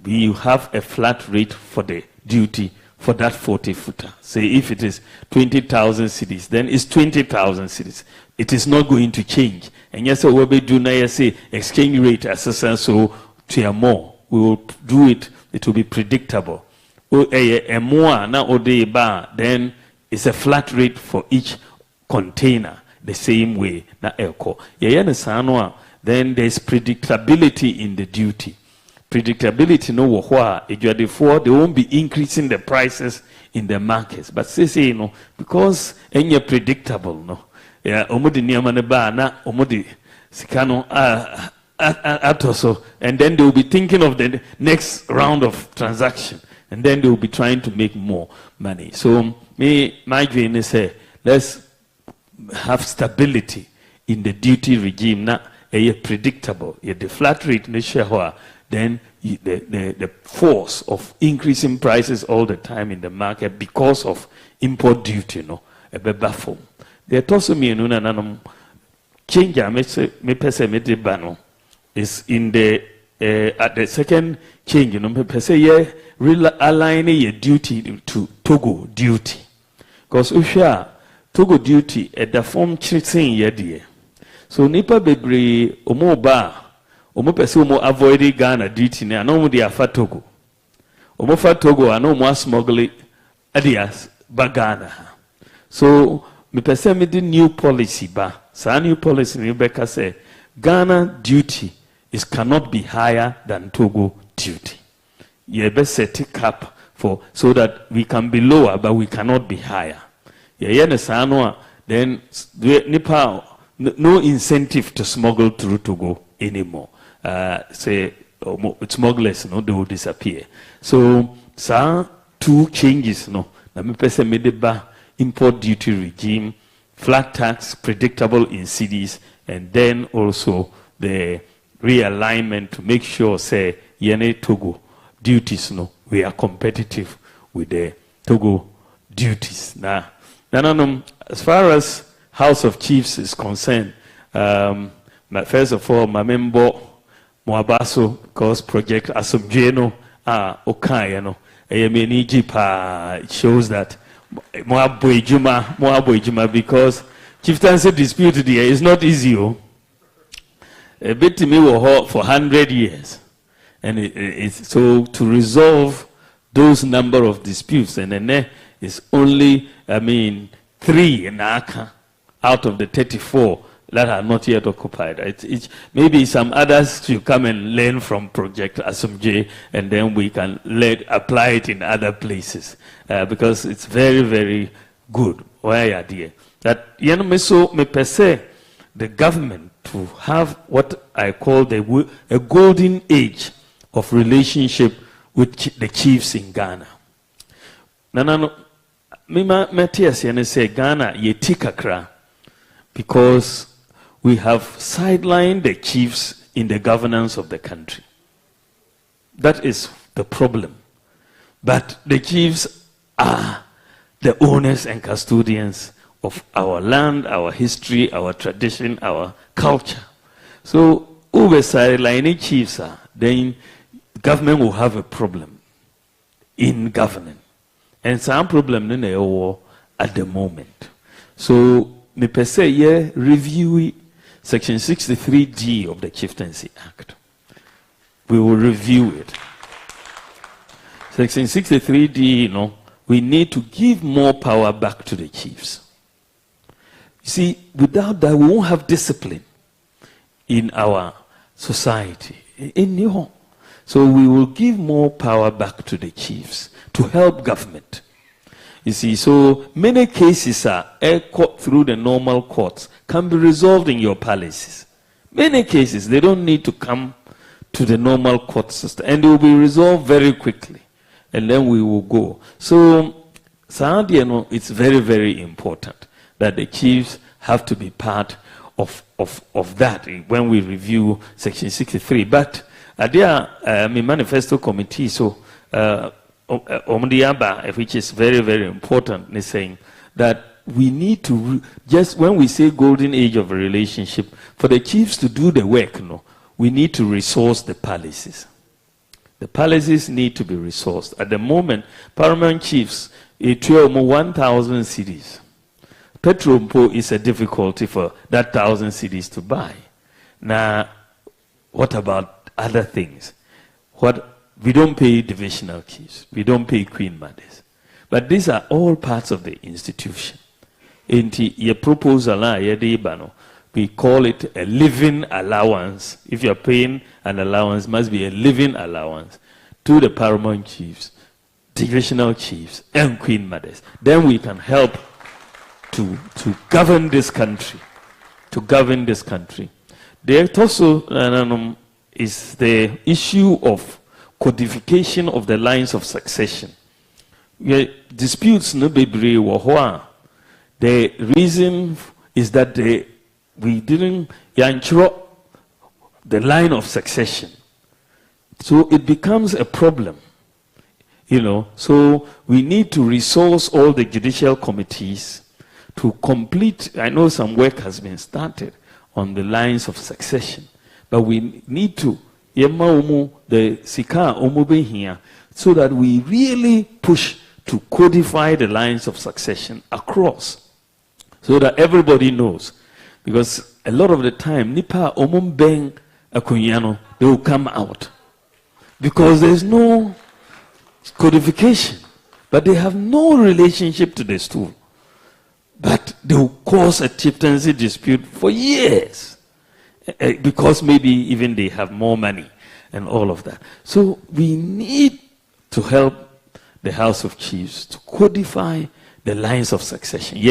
G: You have a flat rate for the duty for that 40-footer. Say if it is 20,000 cedis, then it's 20,000 cedis. It is not going to change. And yes, we will do now say exchange rate assistance so to more. We will do it. It will be predictable. A more na ode bar, then it's a flat rate for each container the same way na elko. Then there's predictability in the duty. Predictability no wahwa ejuadefo they won't be increasing the prices in the markets. But say no because any predictable no. Yeah, omodi niamane ba na omodi sikano atoso, and then they will be thinking of the next round of transaction, and then they will be trying to make more money. So my dream is say let's have stability in the duty regime na predictable. The flat rate then the force of increasing prices all the time in the market because of import duty no a baffle. The also me no change me pese me de bano is in the at the second change me pese realigning your duty to Togo duty, because Togo duty at the form treating ye. So nipa bebre omo pese omo avoid Ghana duty na no mo dey afa Togo. Omo fa Togo ana omo smuggle adias ba Ghana. So me pese me the new policy ba. Sa new policy ni beka say Ghana duty cannot be higher than Togo duty. You best set it cap for so that we can be lower but we cannot be higher. Then nipa no incentive to smuggle through Togo anymore. Say smugglers, no, they will disappear. So, two changes, no. Na me pese me deba import duty regime, flat tax, predictable in cities, and then also the realignment to make sure, say, yene Togo duties, no, we are competitive with the Togo duties. Now, as far as House of Chiefs is concerned, first of all, my member Moabaso, because Project Asomjeno Okayano, it shows that Moabo Ijuma, because chieftaincy dispute there is not easy. A bit to me for 100 years. And it's so to resolve those number of disputes, and then is only, 3 in Aka out of the 34 that are not yet occupied. Maybe some others should come and learn from Project Asomje, and then we can apply it in other places, because it's very, very good. Why are there? That me per se, the government to have what I call a golden age of relationship with the chiefs in Ghana. Matthias say Ghana yeti kakra, because we have sidelined the chiefs in the governance of the country. That is the problem. But the chiefs are the owners and custodians of our land, our history, our tradition, our culture. So, over sideline chiefs, then government will have a problem in governing. And some problem in the war at the moment. So, me per se, review Section 63G of the Chieftaincy Act. We will review it. Section 63D, we need to give more power back to the chiefs. You see, without that, we won't have discipline in our society. So we will give more power back to the chiefs to help government. You see, so many cases are caught through the normal courts, can be resolved in your palaces. Many cases, they don't need to come to the normal court system, and they will be resolved very quickly, and then we will go. So, it's very, very important that the chiefs have to be part of that when we review Section 63. But there my manifesto committee, so which is very, very important, is saying that we need to, just when we say golden age of a relationship, for the chiefs to do the work, we need to resource the palaces. The palaces need to be resourced. At the moment, paramount chiefs, 1,000 cities. Petrol is a difficulty for that 1,000 cities to buy. Now, what about other things? We don't pay divisional chiefs. We don't pay queen mothers. But these are all parts of the institution. In your proposal, we call it a living allowance. If you're paying an allowance, it must be a living allowance to the paramount chiefs, divisional chiefs, and queen mothers. Then we can help to govern this country. To govern this country. There also is the issue of codification of the lines of succession. Disputes no bebre wahwa. The reason is that we didn't yanchro the line of succession. So it becomes a problem. So we need to resource all the judicial committees to complete. I know some work has been started on the lines of succession, but we need to the sika omobe here so that we really push to codify the lines of succession across, so that everybody knows. Because a lot of the time, nipa omumbeng akunyano, they will come out because there is no codification, but they have no relationship to the stool. But they will cause a chieftaincy dispute for years. Because maybe even they have more money and all of that. So we need to help the House of Chiefs to codify the lines of succession.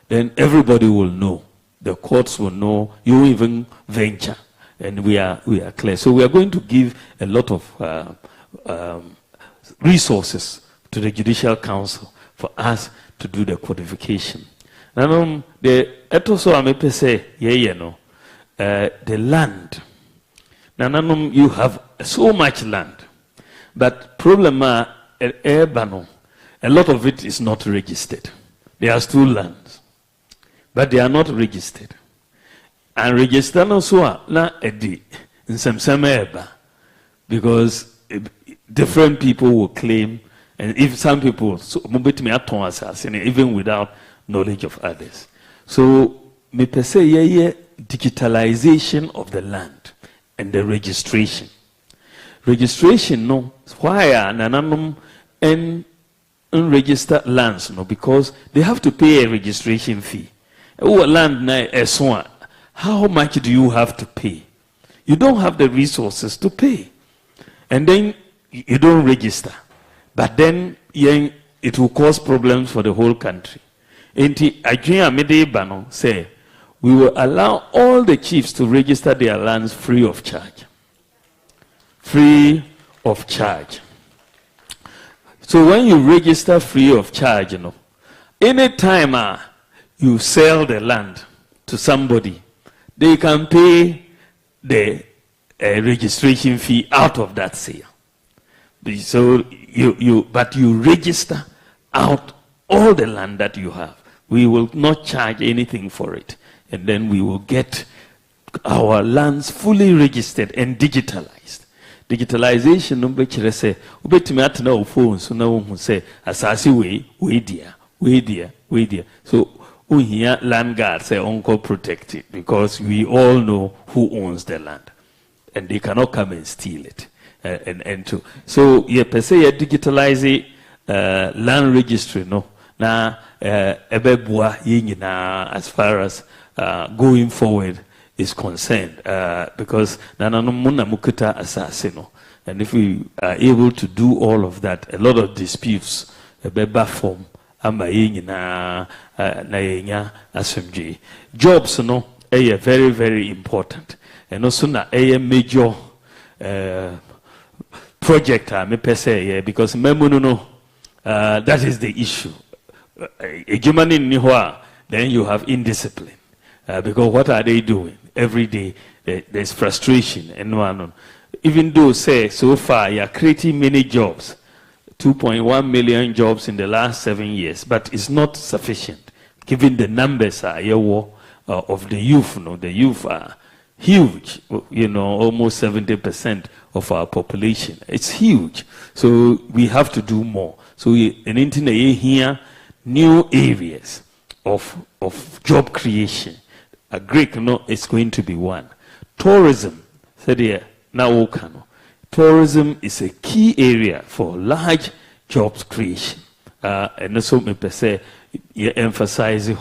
G: Then everybody will know. The courts will know. You will even venture. And we are clear. So we are going to give a lot of resources to the Judicial Council for us to do the codification. Now, the etoso amepe say, the land. Now, you have so much land, but problem a lot of it is not registered. There are still lands, but they are not registered. And register no so na edi in some because different people will claim, and if some people so even without knowledge of others. So me per se digitalization of the land and the registration. Registration no why nananum and unregistered lands no, because they have to pay a registration fee. Land na how much do you have to pay? You don't have the resources to pay, and then you don't register. But then it will cause problems for the whole country. Say we will allow all the chiefs to register their lands free of charge. Free of charge. So when you register free of charge, anytime you sell the land to somebody, they can pay the registration fee out of that sale. So but you register out all the land that you have. We will not charge anything for it. And then we will get our lands fully registered and digitalized. Digitalization no be kire say ubetimi atena o phone so na wo say asase we dia. So here land guards say uncle protect it because we all know who owns the land and they cannot come and steal it. So per se digitalize land registry no na ebebua yina as far as going forward is concerned, because and if we are able to do all of that, a lot of disputes form jobs no are very, very important, and also na a major project because that is the issue. Then you have indiscipline. Because what are they doing? Every day there's frustration and one. Even though say so far you are creating many jobs, 2.1 million jobs in the last 7 years, but it's not sufficient given the numbers of the youth. The youth are huge, almost 70% of our population. It's huge. So we have to do more. So in internet here, new areas of job creation. A Greek is going to be one. Tourism, said here, now tourism is a key area for large jobs creation. And also me per se emphasize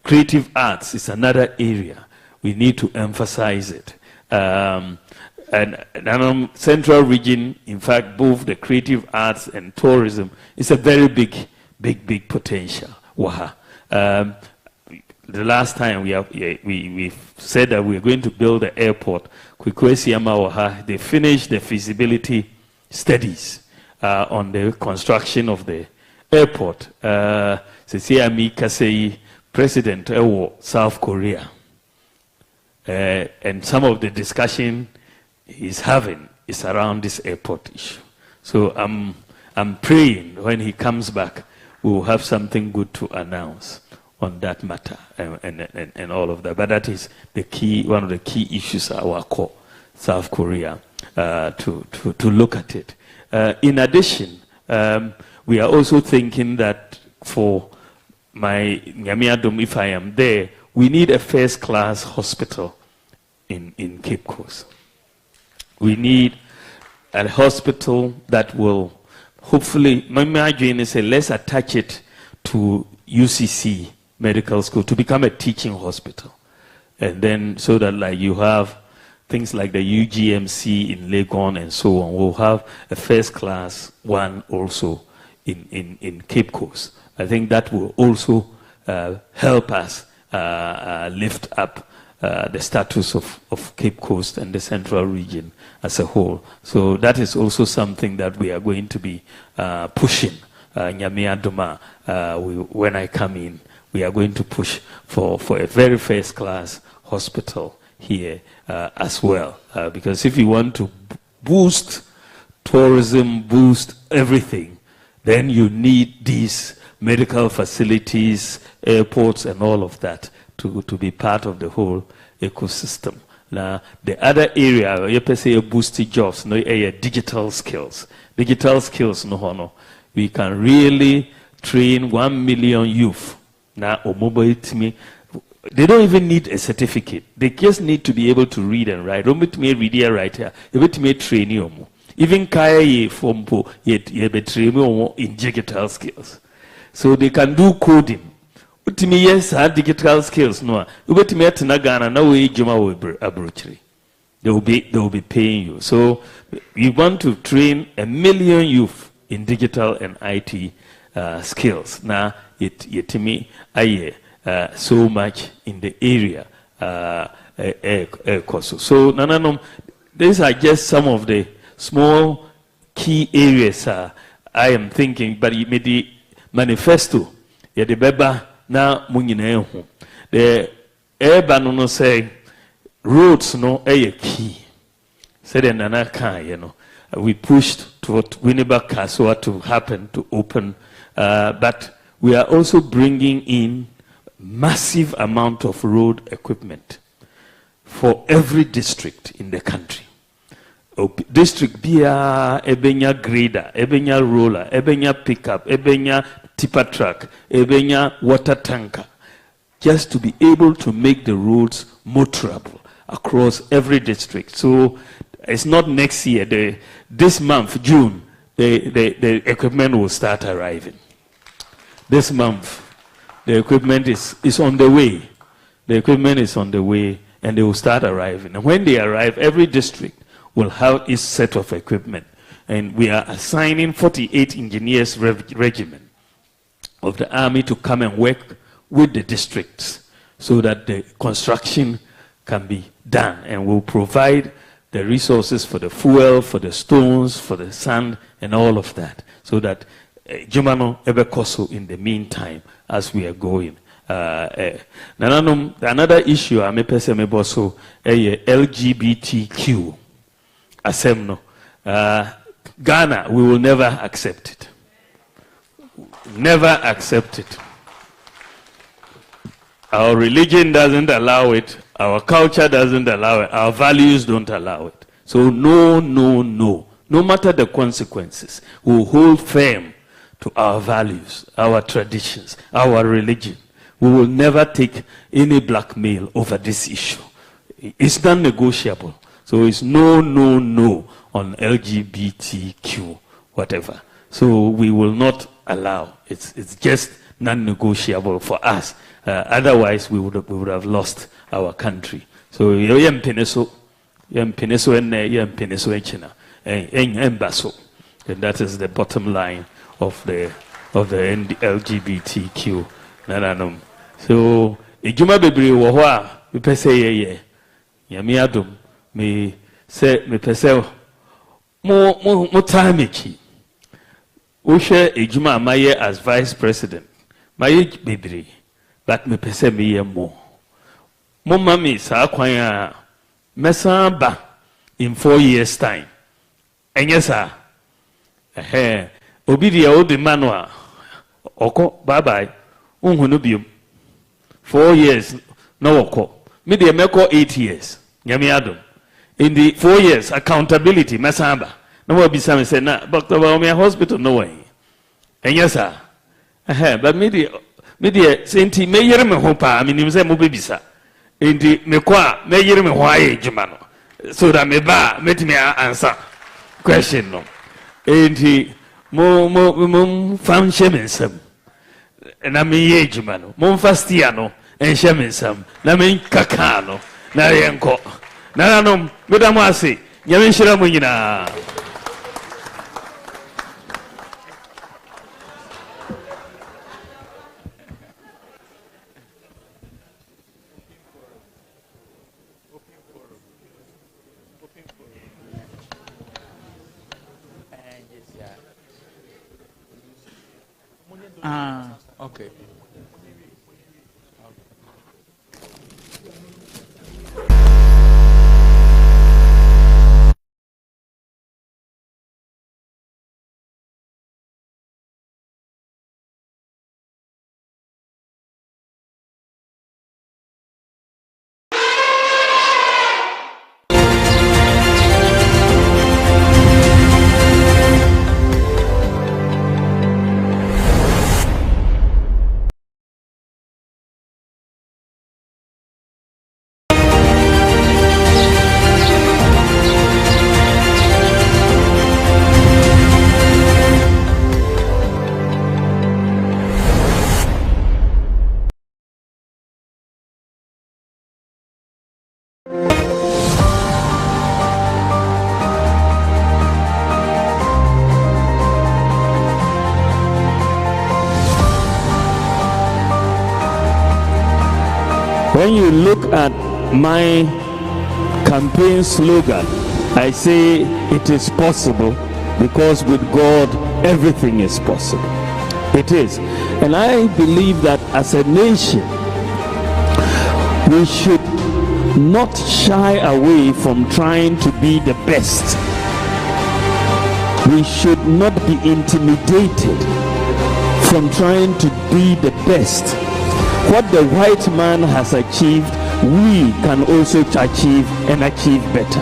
G: creative arts is another area. We need to emphasize it. And Central Region, in fact, both the creative arts and tourism is a very big potential. Waha. The last time we said that we are going to build the airport, they finished the feasibility studies on the construction of the airport. President of South Korea, and some of the discussion he's having is around this airport issue. So I'm praying when he comes back, we will have something good to announce on that matter and all of that. But that is the key, one of the key issues our core, South Korea, to look at it. In addition, we are also thinking that for my Nyamiadom, if I am there, we need a first-class hospital in Cape Coast. We need a hospital that will hopefully, my imagine is let's attach it to UCC Medical School to become a teaching hospital. And then so that like you have things like the UGMC in Legon and so on, we'll have a first class one also in Cape Coast. I think that will also help us lift up the status of Cape Coast and the Central Region as a whole. So that is also something that we are going to be pushing. Nyamia Duma, when I come in, we are going to push for a very first class hospital here as well. Because if you want to boost tourism, boost everything, then you need these medical facilities, airports, and all of that to be part of the whole ecosystem. Now, the other area, you say boosting jobs, no, digital skills. Digital skills, no. We can really train 1 million youth. Now, they don't even need a certificate. They just need to be able to read and write. Don't me read here, write here. You me train you. Even kaya from you in digital skills, so they can do coding. Utimi yes, digital skills no. Ubetimi atena Ghana na we juma we abrochiri. They will be paying you. So we want to train 1 million youth in digital and IT skills. Now yetimi aye so much in the area so nananom, these are just some of the small key areas I am thinking, but it may be manifesto ya de beba na munyina ehu. The urban no say roads no key. Said the nana kan, we pushed toward Winneba Kaswa to happen to open, but we are also bringing in massive amount of road equipment for every district in the country. District Bia, Ebenya grader, Ebenya roller, Ebenya pickup, Ebenya tipper truck, Ebenya water tanker, just to be able to make the roads motorable across every district. So it's not next year, this month, June, the equipment will start arriving. This month, the equipment is on the way. The equipment is on the way, and they will start arriving. And when they arrive, every district will have its set of equipment. And we are assigning 48 engineers regiment of the army to come and work with the districts so that the construction can be done, and will provide the resources for the fuel, for the stones, for the sand, and all of that, so that Jumano Ebekoso in the meantime as we are going. Another issue I may also LGBTQ. Asemno. Ghana, we will never accept it. Never accept it. Our religion doesn't allow it. Our culture doesn't allow it. Our values don't allow it. So no, no, no. No matter the consequences, we will hold firm to our values, our traditions, our religion. We will never take any blackmail over this issue. It's non-negotiable. So it's no, no, no on LGBTQ, whatever. So we will not allow. It's just non-negotiable for us. Otherwise, we would have lost our country. So and that is the bottom line of the LGBTQ. So ejuma bebre wo ho a me pese ye yami adom me say me pese mo time ki wo hwe ejuma amaye as vice president maye bebre but me pese me ye mo mami sa kwan a mesa ba in 4 years time enye sa obi dia o de manual oko bye bye unhunu biom 4 years no wako me dey make 8 years nyame adom in the 4 years accountability mesamba no we be some say na Dr. Bawumia hospital no way enya sa but me dey senti me yere me ho pa me nim say mo bebisa enti me kwa me yere me ho aye djuma no so that me ba metimi answer question no enti mo fam shemensam na me ye djuma no mo fastia no en shemensam na me kaka no na yenko na nanom godamu ase nyame nshira mo nyina.
C: Okay.
A: When you look at my campaign slogan, I say it is possible because with God everything is possible. It is. And I believe that as a nation, we should not shy away from trying to be the best. We should not be intimidated from trying to be the best. What the white man has achieved, we can also achieve and achieve better.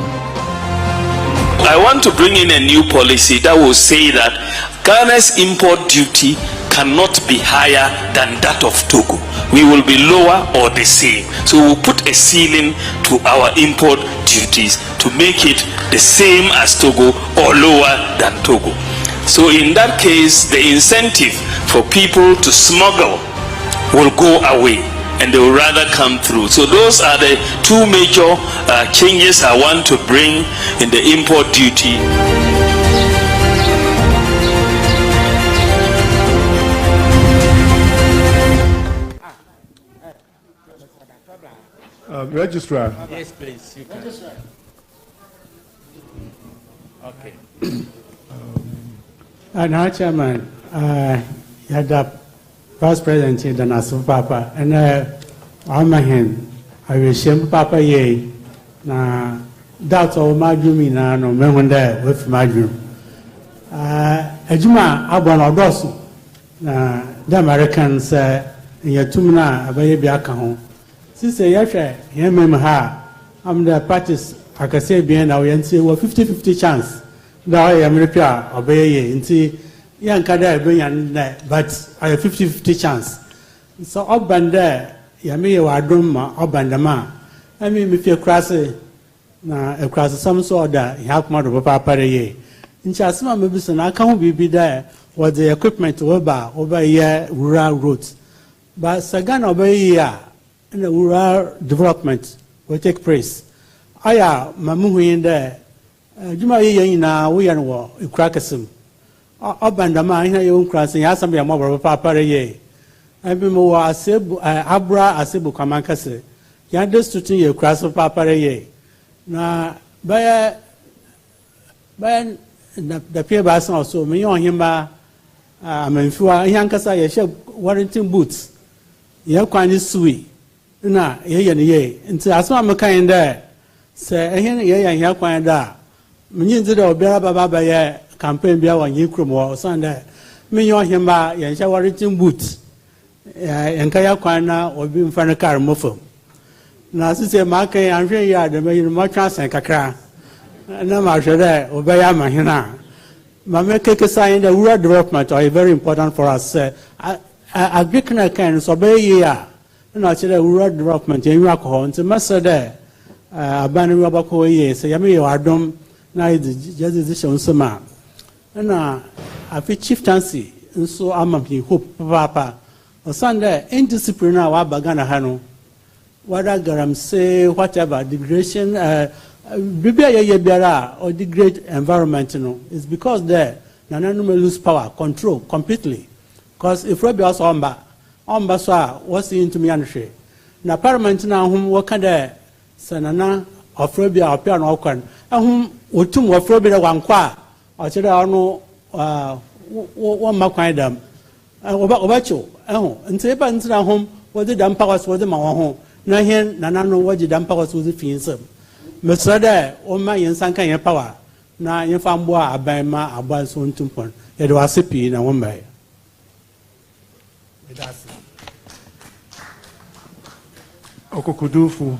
B: I want to bring in a new policy that will say that Ghana's import duty cannot be higher than that of Togo. We will be lower or the same. So we'll put a ceiling to our import duties to make it the same as Togo or lower than Togo. So in that case, the incentive for people to smuggle will go away and they will rather come through. So those are the two major changes I want to bring in the import duty.
E: Registrar.
C: Yes, please. You can. Okay.
H: Now, Chairman, you had the Vice President in the National Papa, and I'm a hen. I will shame Papa ye. Now, that's all my dream. No man there with my dream. Ejuma, Abon Odosu. The Americans, in your tumina, a baby account. Since I I'm the practice, I can say, being our 50-50 chance. Now I am repair, obey, and see, young Kada, but I have 50-50 chance. So up and there, Yami, or Druma, up and the man. I mean, if you're crossing, across some sort that help more of Papa. In Chasma, maybe I can't be there, or the equipment over here, rural roads. But Sagan obey here. And the rural development will take place. Aya, Mamu in there. Juma Yana, we are war, you crack a sim. Obandama, in your own crossing, has some more of Papa. I be more Abra Asebu Kamankase. Yanders to you cross of Papa. Now, by the Pierre Basson also, me on him by Menfua, Yankasa, you shall warranting boots. You can't sweet. Na ye nti asoma meka yin there say ehien ye yan kwan da menyin de obiara baba ye campaign bia wan yi krom wo san da menyo himba yan sha warranting boot yan ka ya kwan na obi mfa na car mofo na sise ma ka yan hwe ya de me ma twa san kakra na ma hwe da obeya ma hina ma me keke sign the rural development are very important for us agrikna kan so be ya na chere rural development yen wa ko nti masa de abani wa ba ko ye se yame yo adom na just decision so ma na afi chieftaincy nso amampi hope papa o sande indiscipline na wa bagana ha no whether garam say whatever degradation bibia ye biara or degrade environment no is because there na no lose power control completely because if we be also omba so a what's into me anhwe na parliament na hom wo ka de sanana ofrobia opia na okwan ahom otum ofrobia wankwa a o kire ono wo makwan dam obacho nti ba nti na hom wo de dam powers wo de ma wo ho na hien na no wo de dam powers wo de finsem mesra de o ma yen sanka yen power na yen fa mbo a aban ma aban so ntumpon ye de wasepi na wo mai
E: Okokudufu.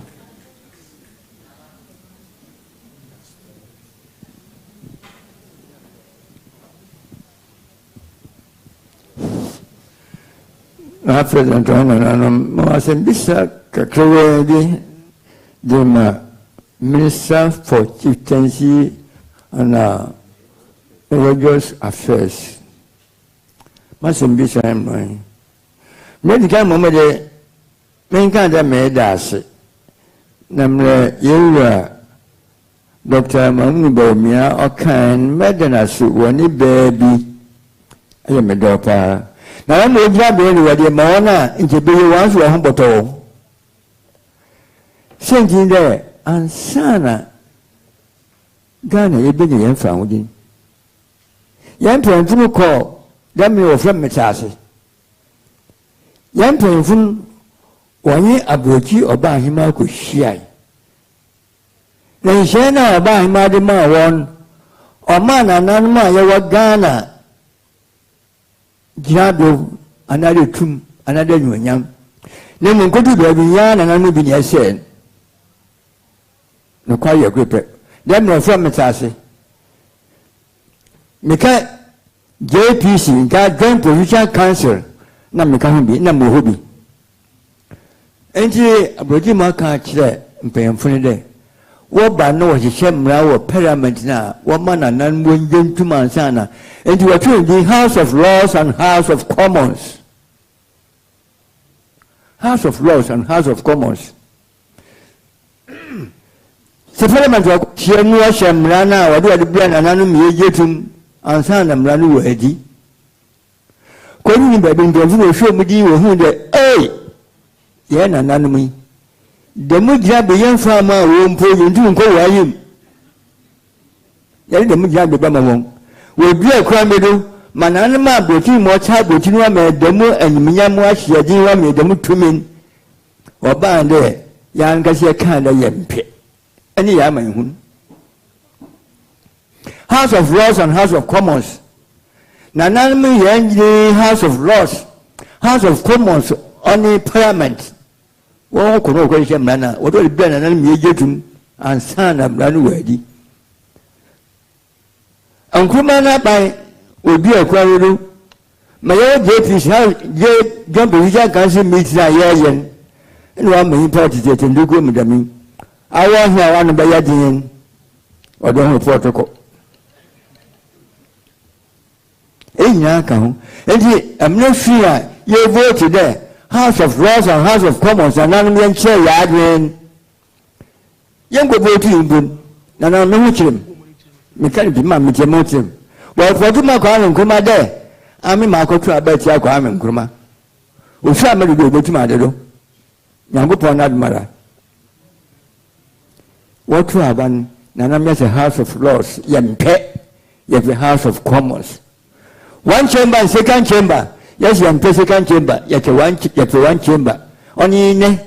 D: Na President Bisa Kakrewe the Minister for Chieftaincy and Religious Affairs. Masembisa I'm medical moment. Menka da medase namre yewa Dr. Bawumia okan medana su woni baby aye medopa na mo gya be ni wade ma wona nke be wan so ho boto senjin de ansana Ghana ye be ni yen fa wodi yen pranfunu ko da me ofra metase yen pranfunu wani aboki oba ahima ko hyiai na nhye na oba ahima de ma won o ma na nan ma ye wa Ghana gina do
I: another tum, another new young. Then we go to the yarn and I will be saying, no, quite a grip. Then no from it, I say. Mika JPC, God Joint Provincial Council, Namakambi, Namuhubi. And she, a Brodima can't say, and pay him for the day. What by no was a shame now, parliament now, what man and none win to Mansana, and you are to the House of Laws and House of Commons. House of Laws and House of Commons. The parliament of Shenua Shamrana, or the brand and anonymous yetum, and son and Ranu Eddy. Calling by being the show me who the A. Yen anonymous. The Mujab, the young farmer, won't put into go him. Then the Mujab, the Bama will be a crime. Mananama, between more child, between one demo and Miyamuash, Yadima made them to mean. Or band there, young Garcia kind of yamp. Any yaman. House of Laws and House of Commons. Nanami Yangi, House of Laws, House of Commons, only Parliament. One could not question manner, what will be an enemy and son of Ranu. Uncle Mana by will be a quarrel. My old JP's house, John Provincial Council meets that year, and one may import it and do good with me. I want here one by Yadin or the protocol. In Yakam, and I'm not sure you voted there. House of Laws and House of Commons and none chair yardwin. Young go to him, and I'm not him. Mechanic man with your motive. Well, for two more crime and Kuma there, I'm in Marco to a better crime and Kuma. We shall maybe go to my little. Young go to another mother. What to have one? Nanam is a House of Laws, young pet, yet the House of Commons. One chamber and second chamber. Yes, young second chamber, yet one chamber. Only ne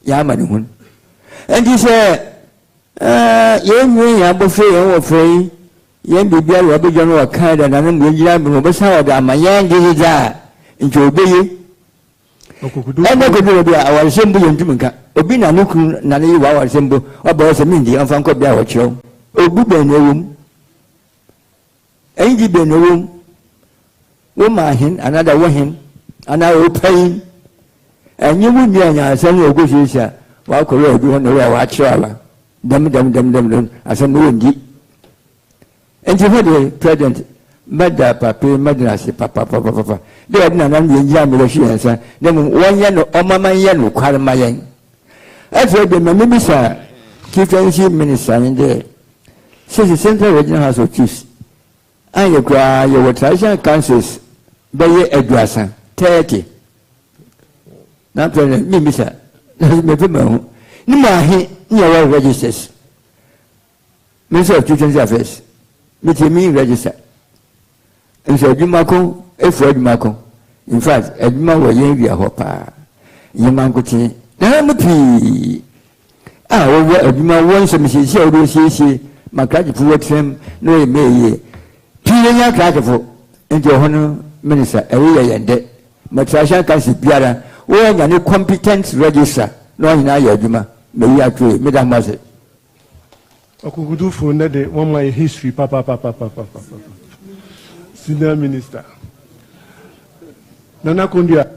I: Yaman. And he said, young me, I'm afraid, young be better, Robert General Card, and I'm going to have my young desire into obey. I'm not going to be our assembly in Jamaica. Obina Nuku, Nani, our assembly, or Boss and Mindy, and Franco Biawacho. Oh, good in the room. Ain't you been in the room? Woman, another woman, another pain, and you would be an assembly of good while Korea do on the way watch over. Them, as a moon. And you heard the president, Mother, Papa, Madrasi, Papa. They had none of the young Russians, then 1 year or Mamma Yan, Quara Mayan. I've heard the Mamisa, Chief Minister in there. Says the Central Regional House of Chiefs. And you cry your traditional councils. By address 30. Not me, Mr. Nima, near registers. Minister of Children's Affairs, me register. And so, Jumako, a Fred Marco. In fact, Edma were Yangia Hopper. Yamanguti. Namapi. Over Edma once a Mrs. Yodo, Macati for him, no, may. Pia Catafo, and your honor. Minister, area and debt. Matrasha Council Piara, when a new competent register, no in Ayajuma, may I pray, Madame Mazet.
E: Okudu for Nede, one my history, Papa. Senior Minister. Nana Kundia.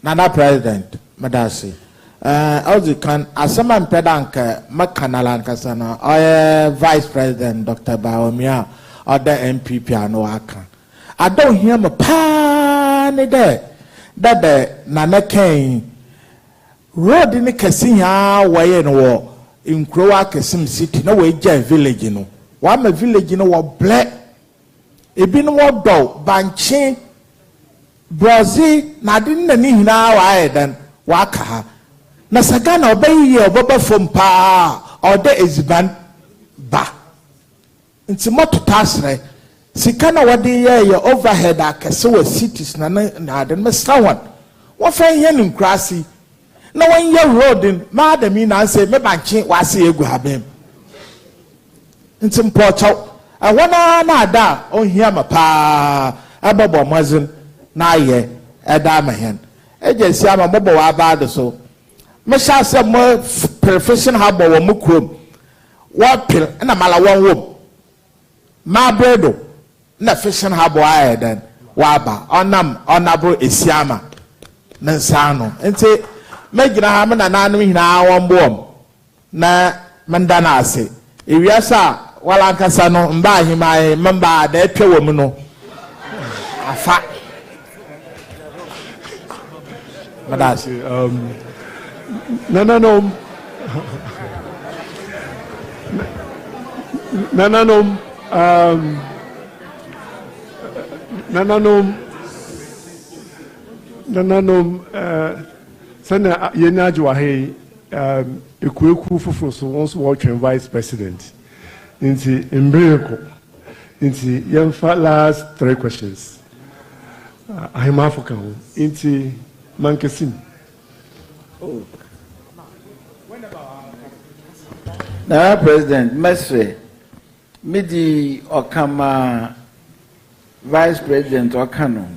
J: Nana President, Madasi. Also can Asaman Pedanka, Makanalan Kasana, or Vice President Dr. Bawumia, or the NPP Anoaka. I don't hear my pan there. That the Nana Kane road in the Cassia way in war in Croatia City, no way, village, you know. One village, you know, what black. It been what dog, Banchi. Brazil na din na ni hina wa dan waka na sagana obey ye oboba fom pa ode eziban ba nti moto tasre sikana wade ye overhead akese wa cities na den me sawan wo fa ye nim krasi na one year road in madam in and say me banchi wasi egu habem ntim pocho a wana na da on here ma pa abobo mazin na ye eda ma hen ejensi ama bobo wa ba de so me sha se mo profession habo wo mukrom wa pil na mala won wo ma bredo na fashion habo aye den wa ba onam onabo esiama na nsano enti megina ha me na nanu hina won bom na manda na ase ewiasa wala nkasa no mba ahimai mba da etwe wo mu no afa madasi
E: nananom sana yena jwahe ekueku fufuru so once watch vice president into miracle into yemfa last 3 questions I'm African into mankesim
C: na president mesre midi okama vice president okano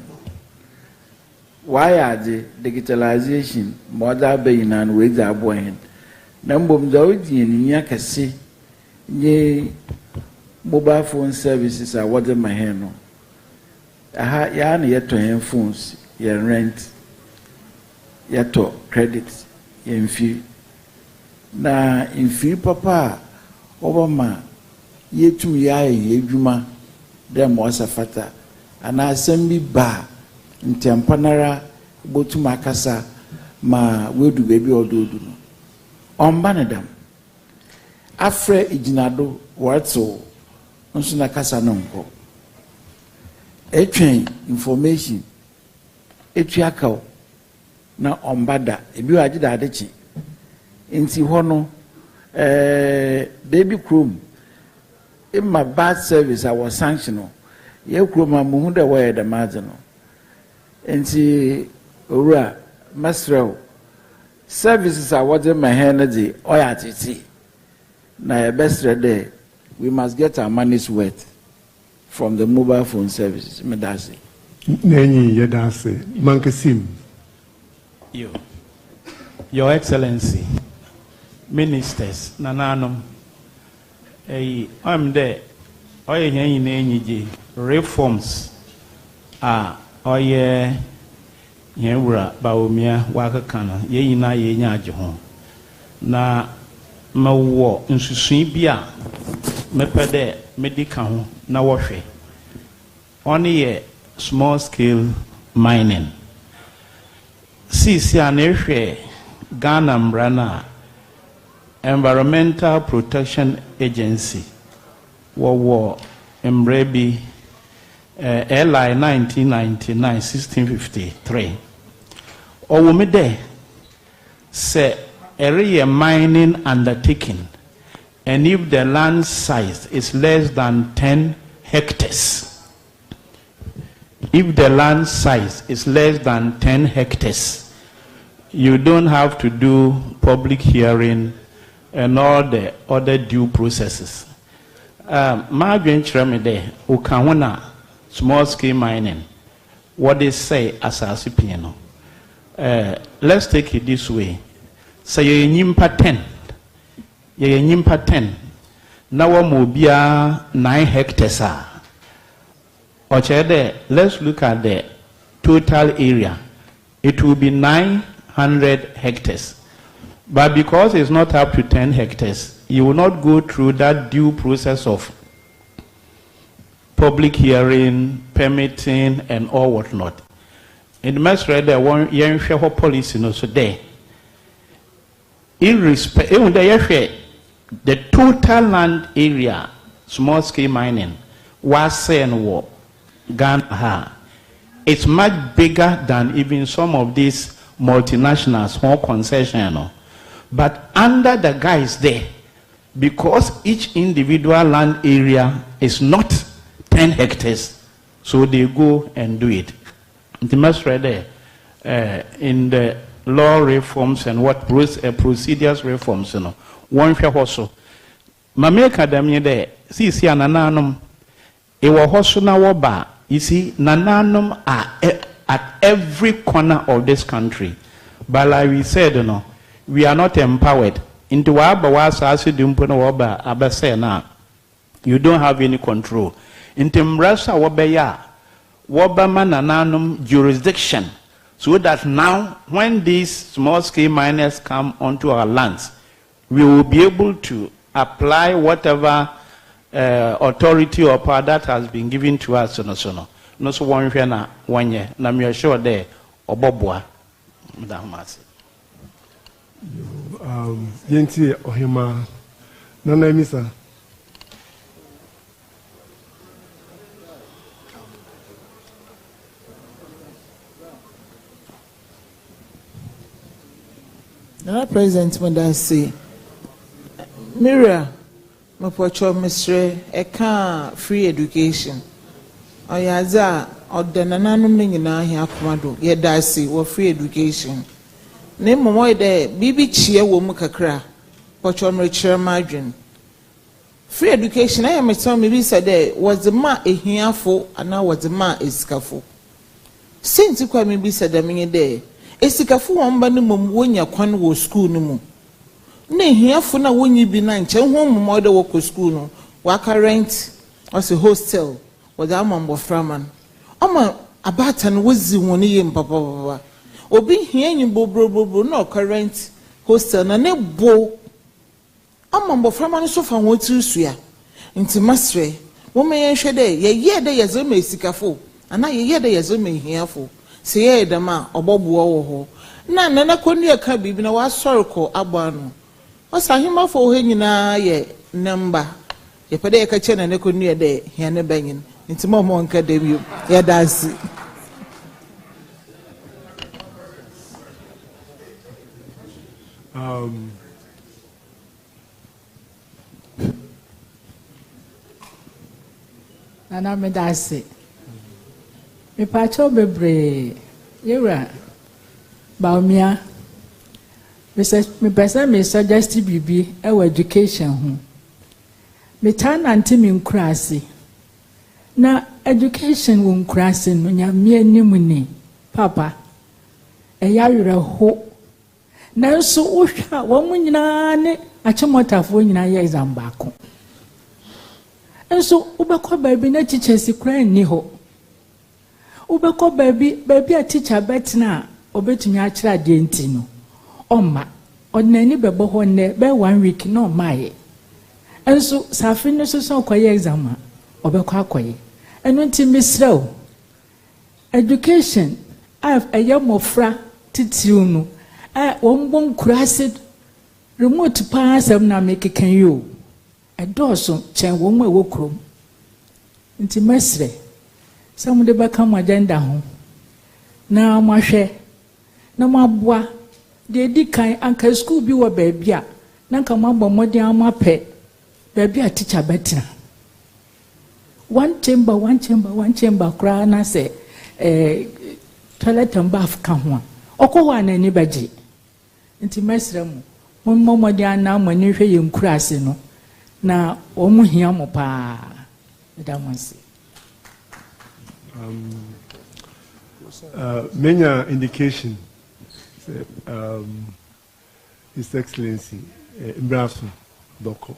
C: why are the digitalization mother being and ways are born na mbom za odi enya kase nye mobile phone services are what my hand no aha ya na yeto hen phones ye rent yeto credit ye mfi na mfi papa obama yetum ya edwuma dem wasafata ana asem ba ntempanara botum akasa ma wedu bebi ododu no ombanedam afre iginado watso nso na kasa no nko etwen information etuakaw na ombada ebi wagida adechi nti hono baby chrome in my bad service I was sanctional ye chrome amuhu da way da mazino nti ora masrel services I was in my hand the oyatiti na best day we must get our money's worth from the mobile phone services medasi
E: nenyi yedase mankesim
K: your excellency ministers nananom I'm there oye nyi na enyije reforms oye yewura Bawumia wakakana ye na ye nya ajeho na mawo nsusun bia mepede medical ho na wohwe oni ye small scale mining sisi anehwe Ghana mbrana Environmental Protection Agency wo mrebi LI 1999-1653 owomede say area mining undertaking and if the land size is less than 10 hectares you don't have to do public hearing and all the other due processes. My venture me there, Ukawuna small scale mining. What they say as a piano. Let's take it this way. Say ye nyimpa 10. Now mobia 9 hectares. Let's look at the total area. It will be 900 hectares. But because it's not up to 10 hectares, you will not go through that due process of public hearing, permitting, and all whatnot. In the most read one young policy no so there. The total land area, small scale mining, was saying war, Ghana, it's much bigger than even some of these multinationals, small concessional. But under the guise there, because each individual land area is not 10 hectares, so they go and do it. The most read in the law reforms and what procedures reforms, you know. One share also. Mameka damye de, see anananum. Ewa hoso na waba. You see, nananum are at every corner of this country. But like we said, you know, we are not empowered. Into waba wasa asi dumpono waba abase na. You don't have any control. Into mrasa waba nananum jurisdiction. So that now, when these small-scale miners come onto our lands, we will be able to apply whatever authority or power that has been given to us. No so one year na 1 year. Na me sure there obobwa.
E: Yenti ohima nana emisa.
L: Now, President Madasi, Mira, Mapocho Misre, Eka free education. Oyaza, or the Nananum Nina here, Kumado, Yedasi, or free education. Name more there, Bibi Chia Womukakra, Pochon Richard Margin. Free education, I am a son, maybe said there was the ma a here for, and now was the ma is scaffo. Since you come, maybe said the minute day. Esikafu wamba ni mwonya kwan wo school ni mu. Ne hiafo na wonyi bi na nche ho mmomode wo ko school no. Waka rent as a hostel with amambo framan. Ama abata no wozi woni ye mpapa. Obi hia nyi bobro na current hostel na ne bo. Amambo framan so fa wotu sua. Nti masre, wo me yenhwe de ye de yezema esikafo. Ana ye de yezema hiafo. Say dama obobuo wo ho na nana konu aka bibi na wasoreko abano osahima fo he nyina ye number ye pede ye ka che na konu ye de hia ne banyin ntimo mo nka de bi ye dasi
M: Nana me dasi me pacho bebre yera Bawumia me pesa me suggest bibi e education ho me tan anti me nkurase na education wo nkurase no nya me anim ni papa e ya yere ho na nso wohwa wo nyina ne achemotafo nyina ye exam baako nso ubekọ baabi na teachers kura ni ho ubekọ baabi a teacher betna obetumi akira de enti no omma odnani bebo ho ne be 1 week no maye enso safi no so koye exam obekọ akoye eno nti misrew education ayamofra titiw no wombon kurase remote paasam na mekekan yo edoso chen wonwe wokrom nti mesre some de baka mo agenda ho na mahwe na maboa de di kan anka school bi wo baabia na nka mabɔ modern amape baabia teacher betina one chamber kra na se toilet and bath ka ho okɔ na ni baji nti mesre mo modern na mo ni hwɛ ye nkurase no na omu hia mo pa da monsi
E: many indication His Excellency Imbrafu Doko.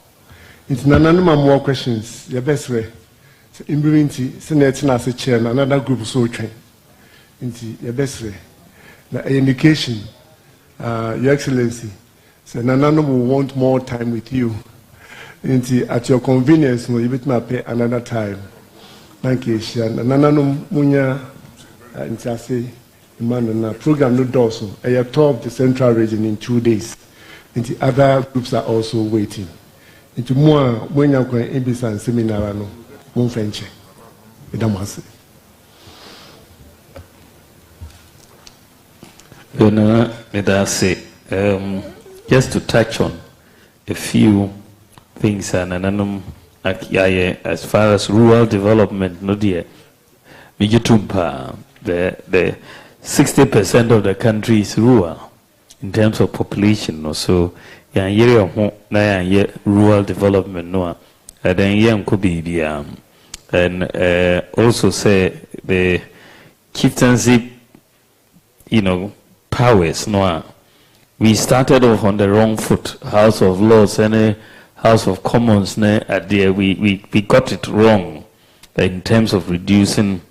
E: It's none more questions. Your best way. Imbrunti, Senate as a chair, and another group so trained. Into your best way. The indication, Your Excellency, so Nanano will want more time with you. Into at your convenience, you will pay another time. Thank you, Shan. Nanano Munya, and Sase. Man, program no dorsal. I have topped the central region in 2 days. And the other groups are also waiting. Into more when you're going to be some seminar, no, one French.
G: Just to touch on a few things, and as far as rural development, no dear, the 60% of the country is rural. in terms of population. So, yeah, rural development, no, then yeah, could be and also say the chieftaincy, powers, no. We started off on the wrong foot. House of Lords and House of Commons, we got it wrong in terms of reducing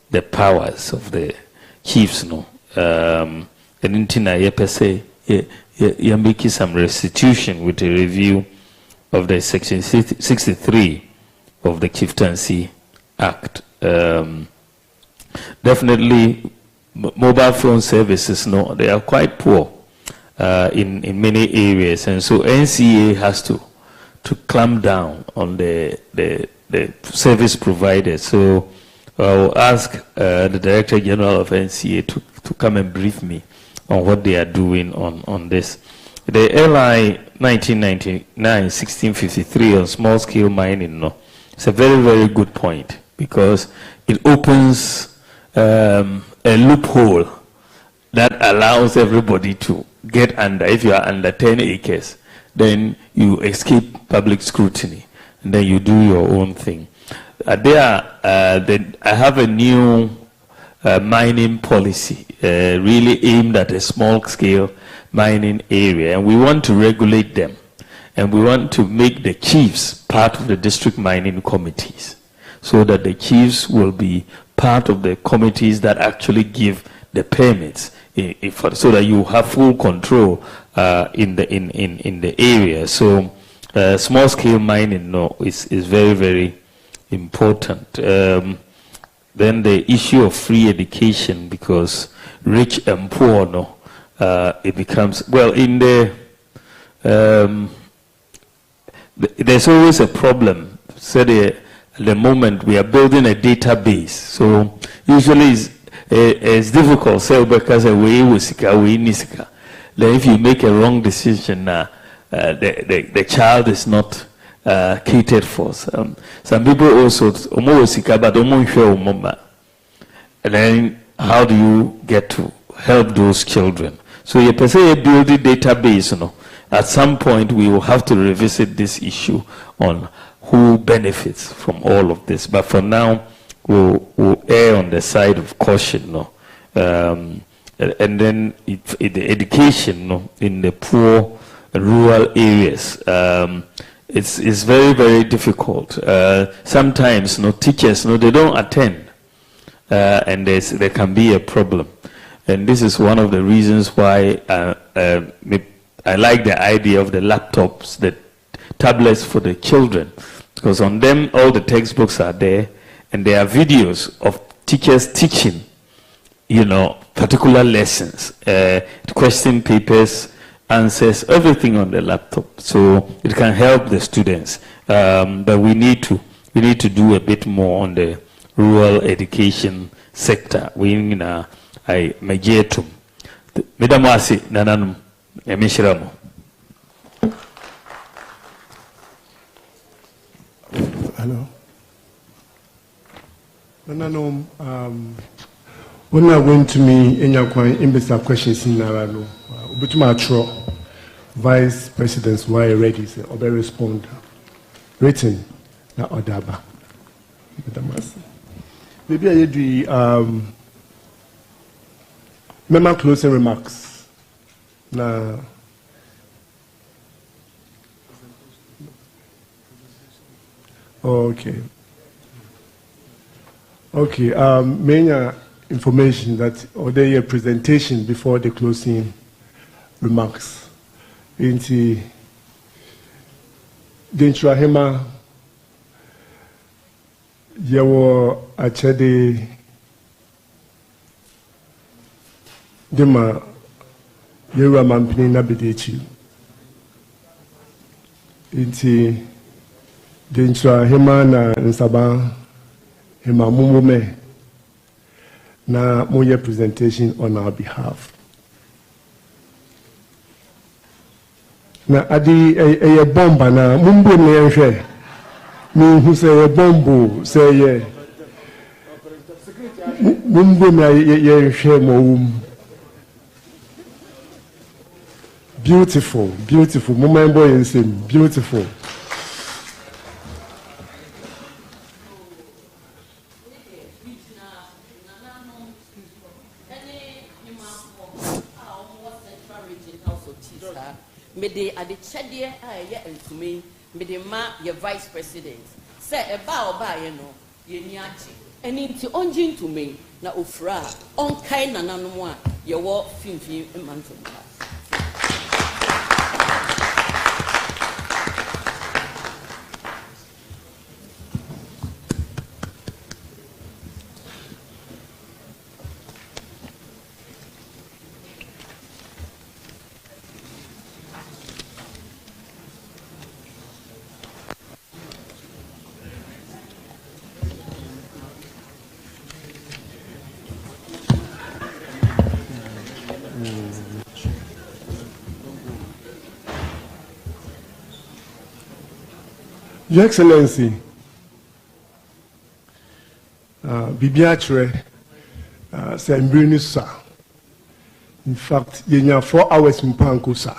G: the powers of the chiefs, no. And in per se, you're making some restitution with a review of the Section 63 of the Chieftaincy Act. Definitely, mobile phone services, no, they are quite poor in many areas, and so NCA has to clamp down on the service providers. So I'll ask the Director General of NCA to come and brief me on what they are doing on this. The LI 1999-1653 on small-scale mining, no, it's a very, very good point, because it opens a loophole that allows everybody to get under. If you are under 10 acres, then you escape public scrutiny, and then you do your own thing. I have a new mining policy, really aimed at a small-scale mining area, and we want to regulate them, and we want to make the chiefs part of the district mining committees, so that the chiefs will be part of the committees that actually give the permits, so that you have full control in the area. So small-scale mining, no, is very, very important. Then the issue of free education, because rich and poor, no, it becomes, well, in there's always a problem. So at the moment we are building a database, so usually it's difficult. So because then if you make a wrong decision, the child is not catered for. Some people also, and then how do you get to help those children? So you per se build a database, at some point we will have to revisit this issue on who benefits from all of this. But for now, we'll err on the side of caution, and then the education, in the poor rural areas, it's very, very difficult. Sometimes, teachers, they don't attend, and there can be a problem. And this is one of the reasons why I like the idea of the laptops, the tablets for the children, because on them all the textbooks are there, and there are videos of teachers teaching, particular lessons, question papers, answers, everything on the laptop, so it can help the students. But we need to do a bit more on the rural education sector. I majetum. Medamasi nananum emishiramo.
E: Hello. Nananum, when I went to me in your questions in Narano, Ubutumatro, Vice Presidents why ready say or respond written na odaba. Medamasi. Maybe I do member closing remarks. Now, okay. Main information that or the presentation before the closing remarks. Into the Intrahema, Yawo Achede. Dema Yura Mampini Nabidichi. Inti Dintra Himana and Saba Hima Mumume na Moya presentation on our behalf. Na adi a bomba na Mumbo Nenche. Me who say a bombo say ye Mumbo na ye share mo. Beautiful, beautiful. Mumembo is beautiful.
N: Mede ade chede a ye entumi mede ma ye vice president say eba oba ye no ye ni achi eni nti onji ntumi na ofra onkai nananom a ye wo finfin manto.
E: Your Excellency, Bibiatre, Sembrini, sir. In fact, you have 4 hours in Panko, sir.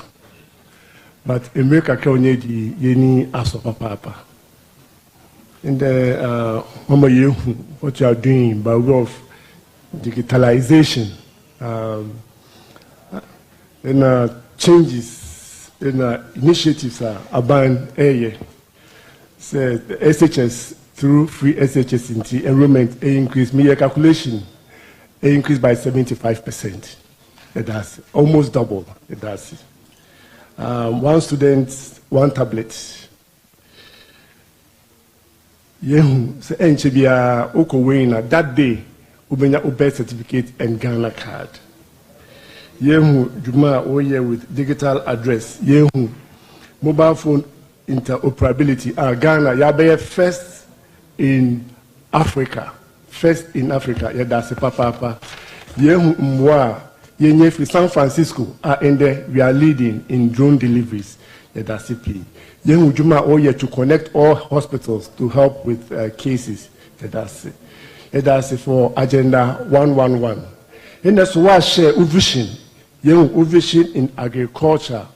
E: But America can need yeni aso papa. In the what you are doing by way of digitalization, and changes in initiatives are about area. So the SHS through free SHS into enrollment increase. Me calculation increased by 75%. That's almost double. That's 1 student, 1 tablet. Yehu se enchebia oko wina that day ubenya birth certificate and Ghana card. Yehu juma oye with digital address. Yehu mobile phone interoperability. Ghana yabe first in Africa. First in Africa. Yeah, that's a papa. Yehu mwa yenye fi San Francisco and we are leading in drone deliveries. Yeah, that's a P. Yehu juma oye to connect all hospitals to help with cases. Yeah, that's it. Yeah, that's it for agenda 111. And that's why share vision. Yehu vision in agriculture.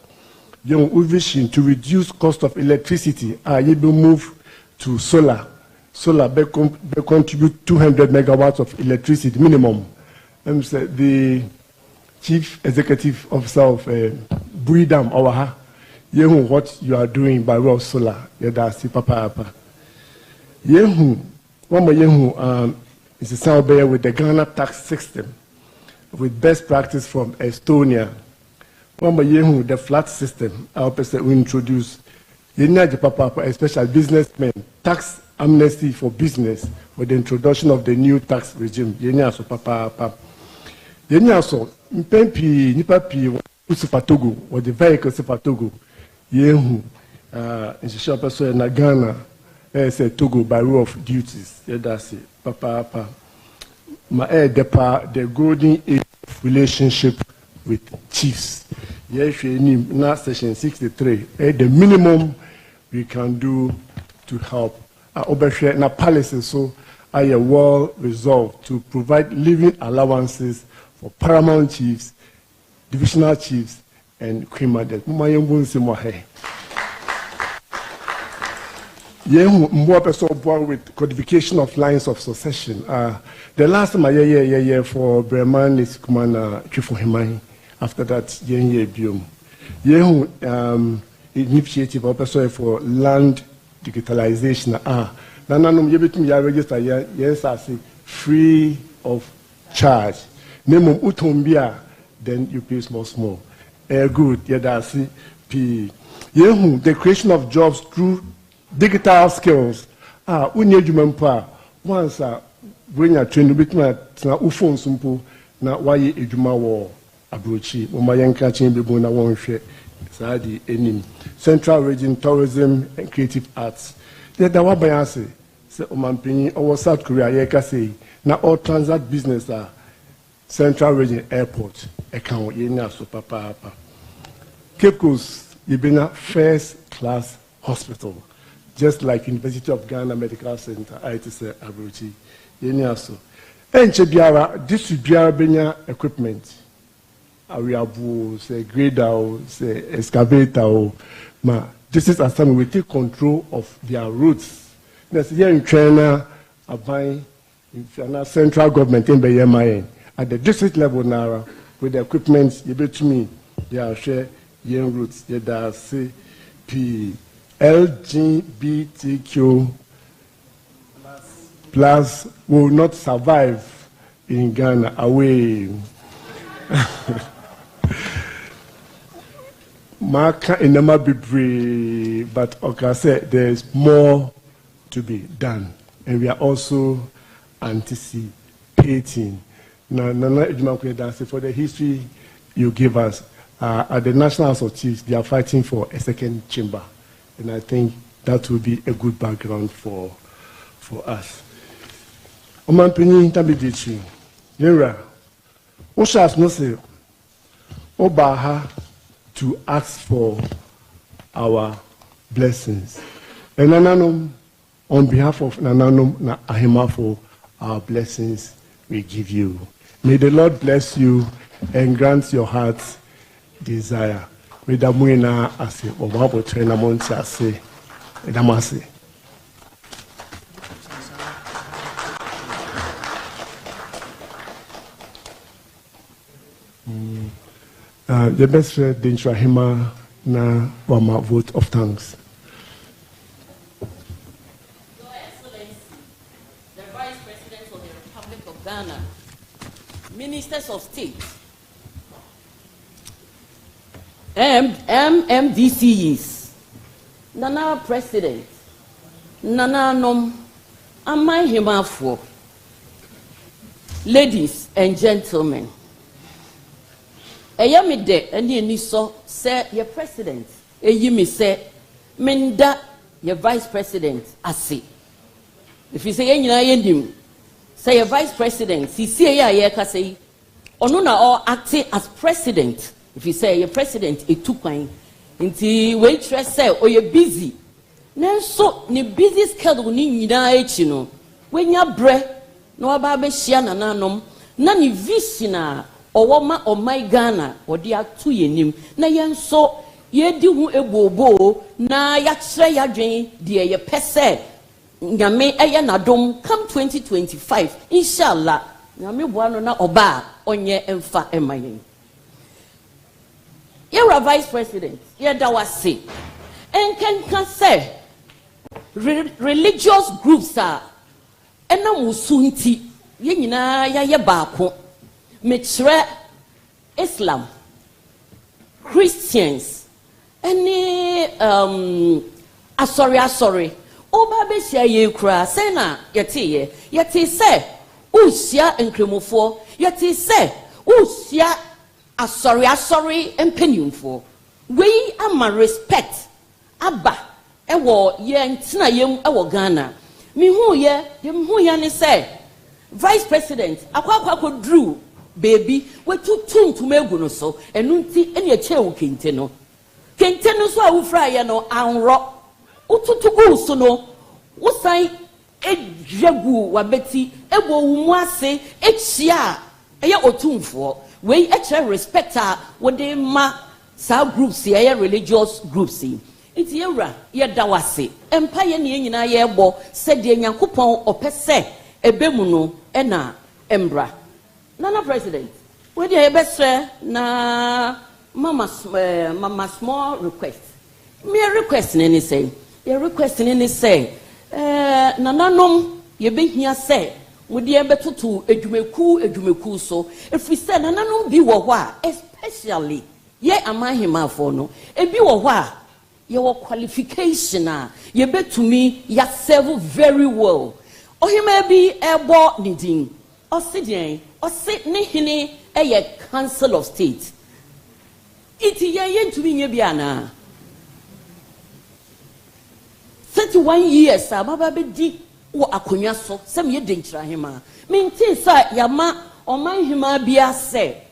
E: Young vision to reduce cost of electricity. You will move to solar. Solar will contribute 200 megawatts of electricity minimum. The chief executive officer of Buidam Owaha, Yehu, what you are doing by way of solar. That's papa. Yehu, one more Yehu is a sound with the Ghana tax system, with best practice from Estonia. The flat system, our person we introduce, especially businessmen, tax amnesty for business with the introduction of the new tax regime. So papa. So Mpempi Nipapi Usupatogo or the vehicle Supatogo. Yehu, in the person in Ghana, say Togo by way of duties. That's it, papa. My depa the golden age of relationship with chiefs. Yes, now section 63. The minimum we can do to help. Now policies so are well resolved to provide living allowances for paramount chiefs, divisional chiefs, and criminals. More person with codification of lines of succession. The last time I for Breman is Commander Chifuhimai. After that, Yehu initiative also for land digitalization. Nananum yebitum ya register yes I say free of charge. Name utombia then you pay small. Good. Yeah, that's P. Yehu the creation of jobs through digital skills. Unyejumempa once bring a train bitum na ufon sumpo na waye ejuma wo. Abrochi, Umayanka Chimbibuna Wonshe, Sadi Enim, Central Region Tourism and Creative Arts. Yet the Wabayase, say Omampini, or South Korea, Yeka say, now all transit business are Central Region Airport, account Yena so papa. Cape Coast, Yibina first class hospital, just like University of Ghana Medical Center, I to say Abrochi, Yena so. And Chebiara, this Biara Benya equipment. Ariabu, say grader, say excavator, this is a time we take control of their routes. Next year in China, I buy in central government in Bawumia at the district level now with the equipment you bet me they are share young routes they are say P LGBTQ plus will not survive in Ghana away. Mark in the be but okay, said there's more to be done, and we are also anticipating. Now, for the history you give us at the National House of Chiefs, they are fighting for a second chamber, and I think that will be a good background for us. Omampini Tabidichi, Yera, Oshas no say, Obaha to ask for our blessings. And Nananom, on behalf of Nananom na Ahima, for our blessings we give you. May the Lord bless you and grant your heart's desire. May the Muina ase Obabo Trainer Monte ase Edamase. The best friend Dintra Hima na wama vote of thanks.
N: Your Excellency, the Vice President of the Republic of Ghana, Ministers of State, MMDCs, Nana President, Nana Nom, Amai Himafo, ladies and gentlemen. Eya me de eni eni so say your president eyi me say menda your vice president ase if you say nyina yendim say your vice president sisi eya ye ka say ono na all acting as president if you say your president etukwan nti we tre say oye busy nanso ni busy schedule ni nyina echi no wenya bre na oba be hia nananom na ni vision Owoma omai Ghana odi atu yenim na yenso yedi hu ebobo na yakre yadwen de ye pese nyame eye nadom come 2025 inshallah nyame boano na oba onye emfa emayen Yera vice president yeda wase enkenka say religious groups are enamusu nti ye nyina ya baako Mitre Islam, Christians, any sorry. Oba be share ye kra say na yeti say usia enkremofo yeti say usia sorry empenyumfo we ama respect aba ewo ye ntina yem ewo Ghana mi hu ye ne say vice president akwa drew baby we tutu tumegu no so enu nti ene eche wo kente no so a wo fra ye no anro ututu gu so no wo san ejegu wabeti ebo wumu ase echia eye otumfo we eche respect a wo de ma sa groups ye religious groups iti yewra ye dawase empa ye ne nyina ye bo se de nyankopon opese ebemu no ena embra Nana President, where do you best na mama small request? Me request any say. You request any say. Nana nom ye be here say. Would you better to edumeku so? If we say nana nom be wa especially ye ama him for no. E be wa your qualification ye be to me ya serve very well. O he may be ebo nidin. Osidien or sit nihini a council of state. Iti ye to be biana 31 years, Baba be di or akunyaso, some ye danger hima. Maintain sa yama or my hima bia say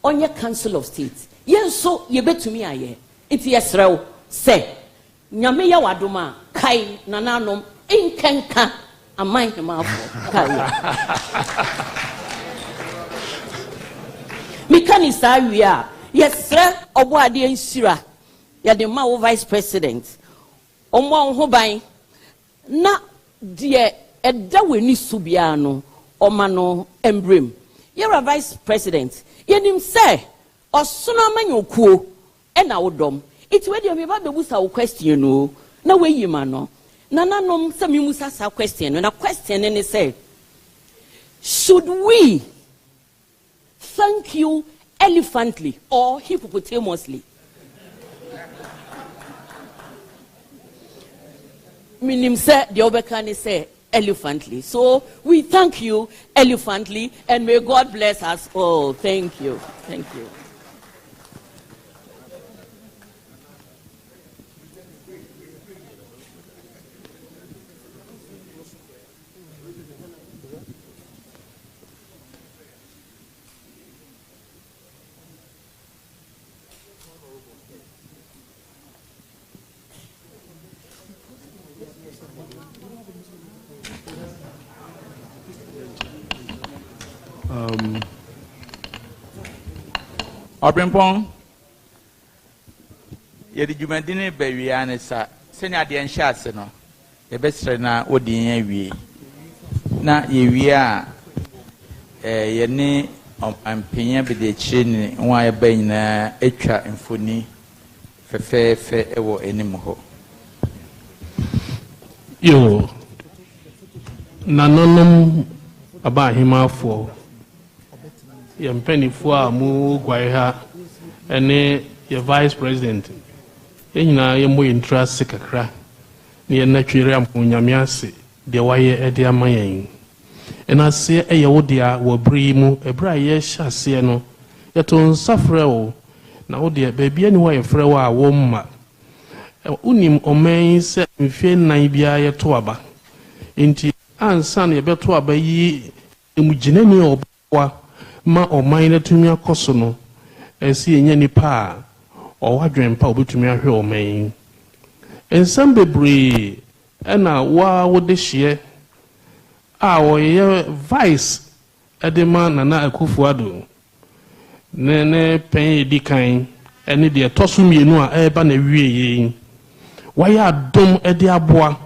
N: on your council of state. Yes, so ye bet to me aye. Iti yesrel say Nyame ya waduma kai nananom inkenka. I mind him out. Mechanics are we are. Yes, sir, or what the insura. Ya the ma vice president. Omo hobai. Na dear Edda Weni Subiano, Omano Embrim. You're a vice president. Yenim say, or sooner man you cool, and our dom. It's where you have the Wusa question, you know. No way you mano. Nana nom some Musa question, and a question and they say, should we thank you elephantly or hippopotamously? Minim say the Obekani say elephantly. So we thank you elephantly and may God bless us all. Thank you. Thank you.
C: Obrimpong, ye di jumadine bewia ne sa senya de nhya ase no ye besre na odin awie na ye wie a ye ne ampenya be de chire ne wa ye ba nyina etwa mfoni fefefe ewo enim ho
E: yo nanonom abahimafo yempanyifo a mu gwae ha ene ye vice president yenyina ye mo interest kakra ne ye natwere amponyame ase de waye ede amayen ena se eye wo dia wo bri mu ebra ye hyase no ye to nsafre wo na wo de ba bia ni wo ye frɛ wo a wo mma unim omen se mfie nan bia ye to aba enti ansa na ye beto aba yi emuginani obwa ma oman na tumi akoso no esi enye nipa o wadwen pa obetumi ahwe oman ensam bebre ena wa wode hye a wo ye vice edema Nana Akufo-Addo ne pen edikan ene de toso mienu a eba na wieye wa ya dom ede aboa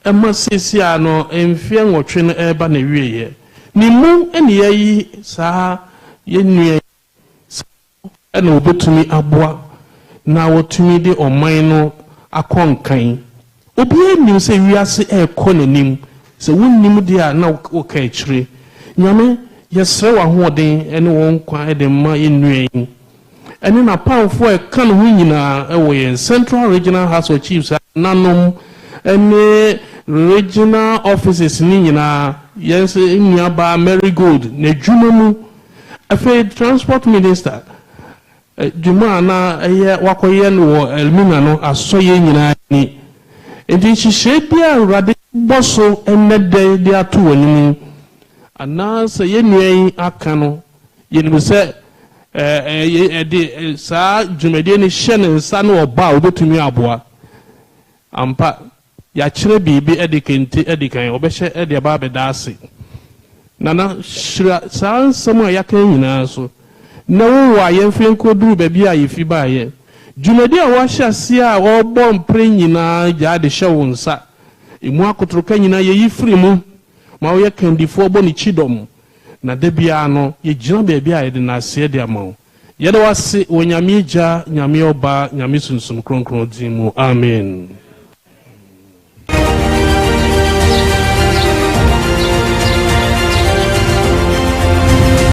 E: ema sesi a no emfie nwotwe no eba na wieye ni mu ene yayi sa yenue ene obetumi aboa na wotumi de oman no akonkan obi enim se wiase ekonanim se wonnim dia na woka ekire nyame yesre wa hoden ene won kwa ede ma yenue ene na panfo eka no nyina ewo yen Central Regional House of Chiefs nanom ene regional offices ni nyina yes nyaba Marigold na dwumamu afa transport minister dwuma na eye wakoye no elmina no asoye nyina ni enti hihye bia urade boso enede de ato wanimu ana se yenuen aka no yenim se sa dwumade ni hye ne nsa no oba obetumi aboa ampa ya kire bibi edikenti edikan obehye ede ba bedase nana shira san samu ayakan nyina so na wo wa yemfen koduru baby a yefi ba ye dwumade a wo hyase a wo bom pre nyina ja de hye wo nsa emu akotroka nyina ye yifiri mu ma wo ye kandifo bo ni chidom na de bia no ye gina baby a ye de na ase de amawo ye de wase wonyame gya nyame oba nyame sunsum kronkron din mu amen.